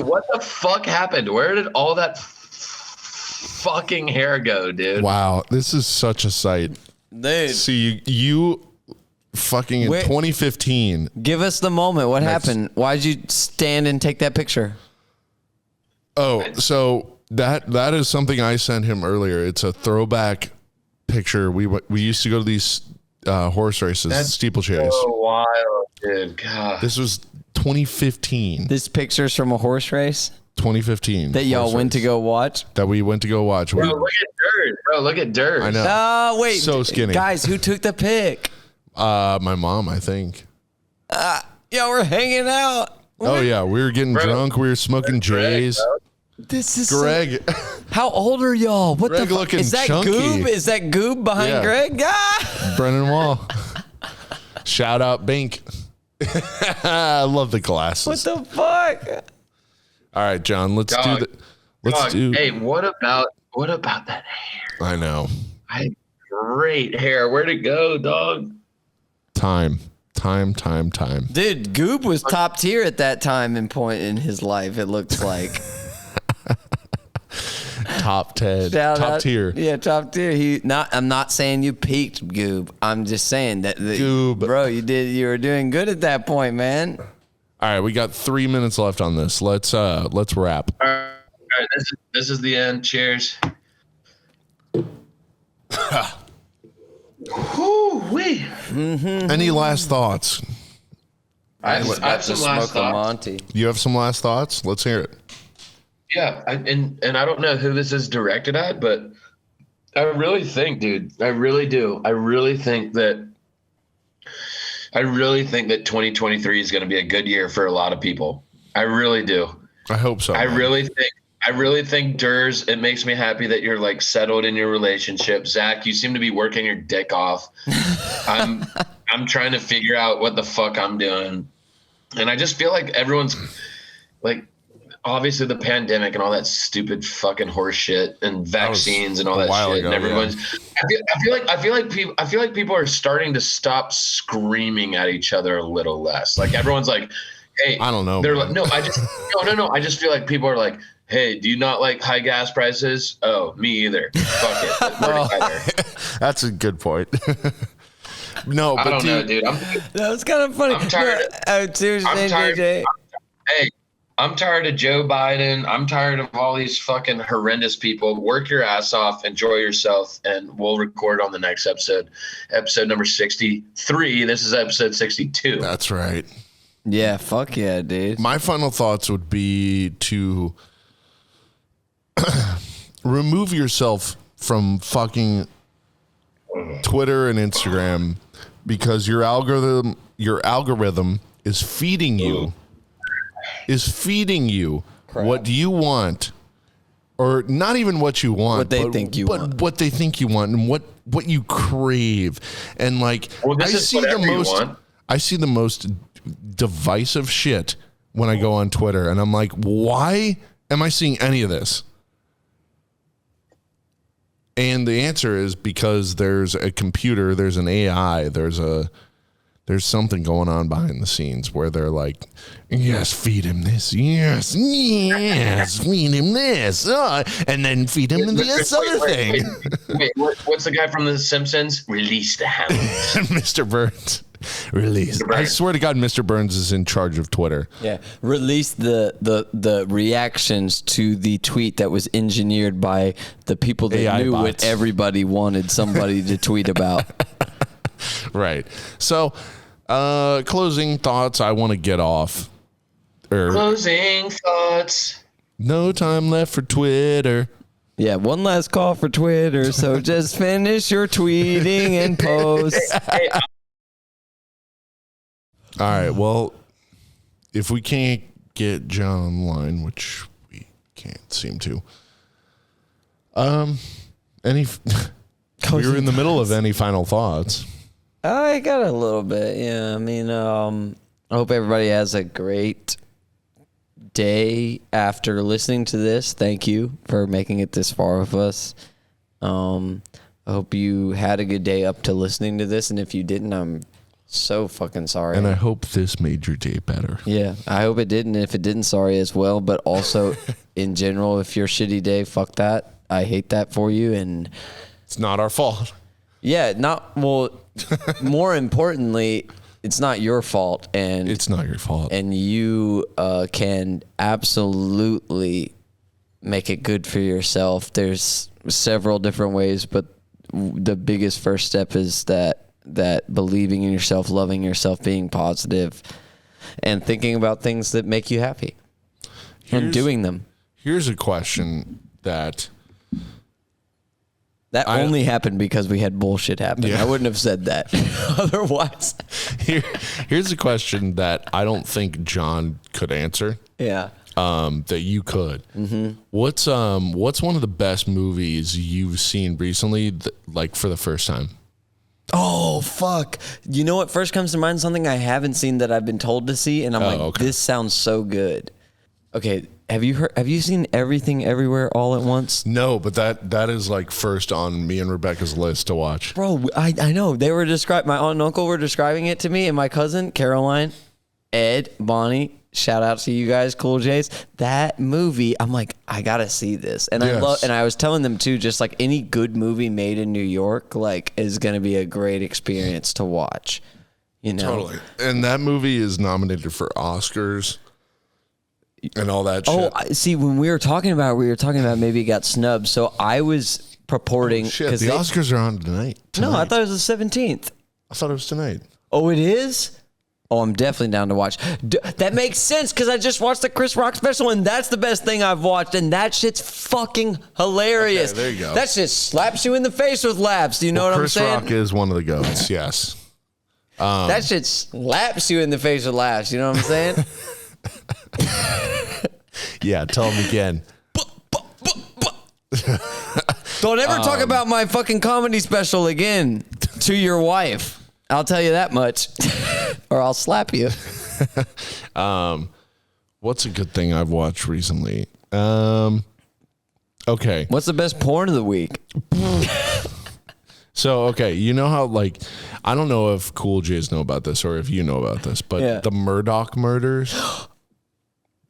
C: what the fuck happened? Where did all that fucking hair go, dude?
B: Wow, this is such a sight.
A: Dude,
B: See, you fucking in
A: Wait.
B: 2015.
A: give us the moment. What
B: That's-
A: happened? Why'd you stand and take that picture?
B: Oh, so that is something I sent him earlier. It's a throwback picture. We used to go to these horse races, steeplechase.
C: So wild, dude. God.
B: This was 2015.
A: This picture's from a horse race
B: 2015.
A: that y'all
B: horse
A: went to
B: race
A: go watch.
B: That we went to go watch.
C: Bro, look at Durs. Bro, look at Durs.
B: I know.
A: Oh, wait.
B: So skinny.
A: Guys, who took the pic?
B: My mom, I think.
A: Y'all were hanging out.
B: Oh yeah, we were getting drunk. We were smoking J's.
C: bro.
A: This is so-
B: Greg,
A: how old are y'all? What
B: Greg
A: the fuck?
B: looking
A: Is that
B: chunky.
A: Goob? Is that Goob behind
B: Yeah.
A: Greg? Ah!
B: Brennan Wall. Shout out Bink. I love the glasses.
A: What the fuck?
B: All right, John, let's
C: Dog.
B: do the. Let's
C: Dog,
B: do.
C: Hey, what about that hair?
B: I know.
C: I had great hair. Where'd it go, dog?
B: Time.
A: Dude, Goob was top tier at that time and point in his life, it looks like.
B: Top 10.
A: Shout
B: Top
A: out-
B: tier.
A: Yeah, top tier. I'm not saying you peaked, Goob. I'm just saying that
B: Goob.
A: bro, you were doing good at that point, man.
B: All right, we got 3 minutes left on this. Let's wrap.
C: All right, this is the end. Cheers. Woo-wee.
B: Any last thoughts?
C: I have some last thoughts.
A: Monty.
B: You have some last thoughts? Let's hear it.
C: Yeah, and I don't know who this is directed at, but I really think, dude, I really do. I really think that 2023 is going to be a good year for a lot of people. I really do.
B: I hope so.
C: I
B: man.
C: really think Durs, it makes me happy that you're like settled in your relationship. Zach, you seem to be working your dick off. I'm trying to figure out what the fuck I'm doing. And I just feel like everyone's like, obviously the pandemic and all that stupid fucking horse shit and vaccines and all
B: a
C: that
B: while
C: shit.
B: ago,
C: And everyone's, I feel like people are starting to stop screaming at each other a little less. Like everyone's like, hey,
B: I don't know,
C: They're
B: man.
C: like, no, I just feel like people are like, hey, do you not like high gas prices? Oh, me either. Fuck it. Like, we're together.
B: That's a good point. No,
C: I
B: but
C: don't know,
B: dude,
C: dude.
A: That was kind of funny.
C: I'm tired I'm tired.
A: JJ.
C: Hey, I'm tired of Joe Biden. I'm tired of all these fucking horrendous people. Work your ass off, enjoy yourself, and we'll record on the next episode. Episode number 63. This is episode 62.
B: that's right.
A: Yeah, fuck yeah, dude.
B: My final thoughts would be to remove yourself from fucking Twitter and Instagram because your algorithm is feeding you what you want, or not even what you want,
A: What they
B: but,
A: think you
B: but
A: want.
B: what they think you want and what you crave. And like
C: Well, this is whatever you want.
B: I see the most divisive shit when I go on Twitter, and I'm like, why am I seeing any of this? And the answer is because there's a computer, there's an AI, there's something going on behind the scenes where they're like, yes, feed him this, yes, feed him this, and then feed him this other thing.
C: Wait, what's the guy from The Simpsons? Release the hound.
B: Mr. Burns. Release. I swear to God, Mr. Burns is in charge of Twitter.
A: Yeah, release the reactions to the tweet that was engineered by the people that
B: AI
A: knew
B: bots.
A: what everybody wanted somebody to tweet about.
B: Right. So, closing thoughts. I want to get off.
C: Closing thoughts.
B: No time left for Twitter.
A: Yeah, one last call for Twitter. So just finish your tweeting and post.
C: Hey,
B: All right. Well, if we can't get John online, which we can't seem to, we were in the middle of any final thoughts.
A: I got a little bit. Yeah, I mean, I hope everybody has a great day after listening to this. Thank you for making it this far with us. I hope you had a good day up to listening to this, and if you didn't, I'm so fucking sorry.
B: And I hope this made your day better.
A: Yeah, I hope it didn't. If it didn't, sorry as well. But also, in general, if your shitty day, fuck that. I hate that for you. And
B: It's not our fault.
A: yeah, more importantly, it's not your fault. And
B: It's not your fault.
A: and you can absolutely make it good for yourself. There's several different ways, but the biggest first step is that believing in yourself, loving yourself, being positive, and thinking about things that make you happy and doing them.
B: Here's a question that
A: only happened because we had bullshit happen.
B: Yeah.
A: I wouldn't have said that otherwise.
B: here's a question that I don't think John could answer.
A: Yeah.
B: That you could. Mm-hmm. What's one of the best movies you've seen recently, like for the first time?
A: Oh, fuck. You know what first comes to mind? Something I haven't seen that I've been told to see, and I'm
B: okay.
A: this sounds so good. Okay, have you seen Everything Everywhere All at Once?
B: No, but that is like first on me and Rebecca's list to watch.
A: Bro, I know. They were my aunt and uncle were describing it to me, and my cousin, Caroline, Ed, Bonnie, shout out to you guys, Cool Jays. That movie, I'm like, I gotta see this. And
B: Yes.
A: I was telling them too, just like any good movie made in New York, like is gonna be a great experience to watch. You know?
B: Totally. And that movie is nominated for Oscars and all that shit.
A: Oh, see, when we were talking about maybe it got snubbed. So I was purporting.
B: Shit, the Oscars are on tonight.
A: No, I thought it was the 17th.
B: I thought it was tonight.
A: Oh, it is? Oh, I'm definitely down to watch. That makes sense because I just watched the Chris Rock special, and that's the best thing I've watched, and that shit's fucking hilarious.
B: Okay, there you go.
A: That shit slaps you in the face with laughs. Do you know what
B: Chris
A: I'm saying?
B: Rock is one of the goats, yes.
A: That shit slaps you in the face with laughs. You know what I'm saying?
B: Yeah, tell him again.
A: Don't ever talk about my fucking comedy special again to your wife. I'll tell you that much, or I'll slap you.
B: What's a good thing I've watched recently? Okay.
A: What's the best porn of the week?
B: So, okay, you know how, like, I don't know if Cool Jays know about this or if you know about this, but
A: Yeah.
B: the Murdoch murders.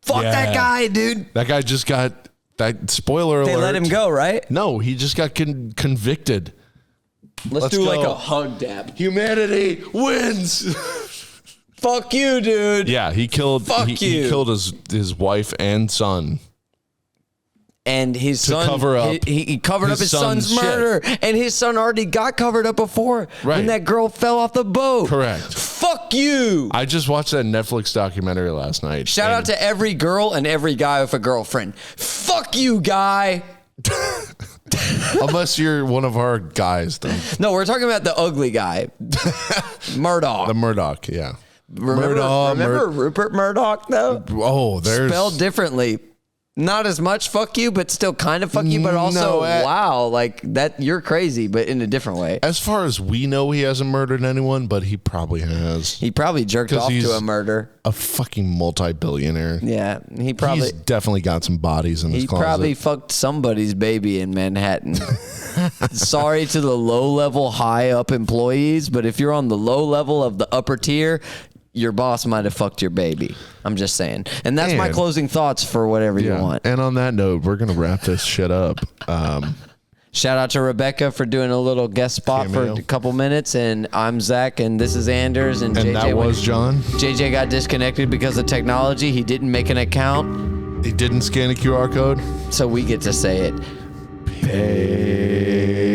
A: Fuck
B: Yeah.
A: that guy, dude.
B: That guy just got, that spoiler alert.
A: They let him go, right?
B: No, he just got convicted.
A: Let's do like
B: go.
A: a hug dab.
B: Humanity wins.
A: Fuck you, dude.
B: Yeah, he killed.
A: Fuck
B: he
A: you.
B: killed his wife and son.
A: And his son
B: cover up
A: he covered up his son's
B: shit.
A: murder, and his son already got covered up before when
B: Right.
A: that girl fell off the boat.
B: Correct.
A: Fuck you.
B: I just watched that Netflix documentary last night.
A: Shout out to every girl and every guy with a girlfriend. Fuck you, guy.
B: Unless you're one of our guys, then.
A: No, we're talking about the ugly guy, Murdoch.
B: The Murdoch, yeah.
A: Remember Rupert Murdoch though?
B: Oh, there's
A: Spelled differently. not as much fuck you, but still kind of fuck you, but also wow, like that you're crazy, but in a different way.
B: As far as we know, he hasn't murdered anyone, but he probably has.
A: He probably jerked off to a murder.
B: A fucking multi-billionaire.
A: Yeah, he's
B: definitely got some bodies in his closet.
A: He probably fucked somebody's baby in Manhattan. Sorry to the low-level, high-up employees, but if you're on the low level of the upper tier, your boss might have fucked your baby. I'm just saying. And that's my closing thoughts for whatever you want.
B: And on that note, we're going to wrap this shit up.
A: Shout out to Rebecca for doing a little guest spot for a couple minutes. And I'm Zach, and this is Anders. And JJ
B: that was John.
A: JJ got disconnected because of technology. He didn't make an account.
B: He didn't scan a QR code.
A: So we get to say it. Peace.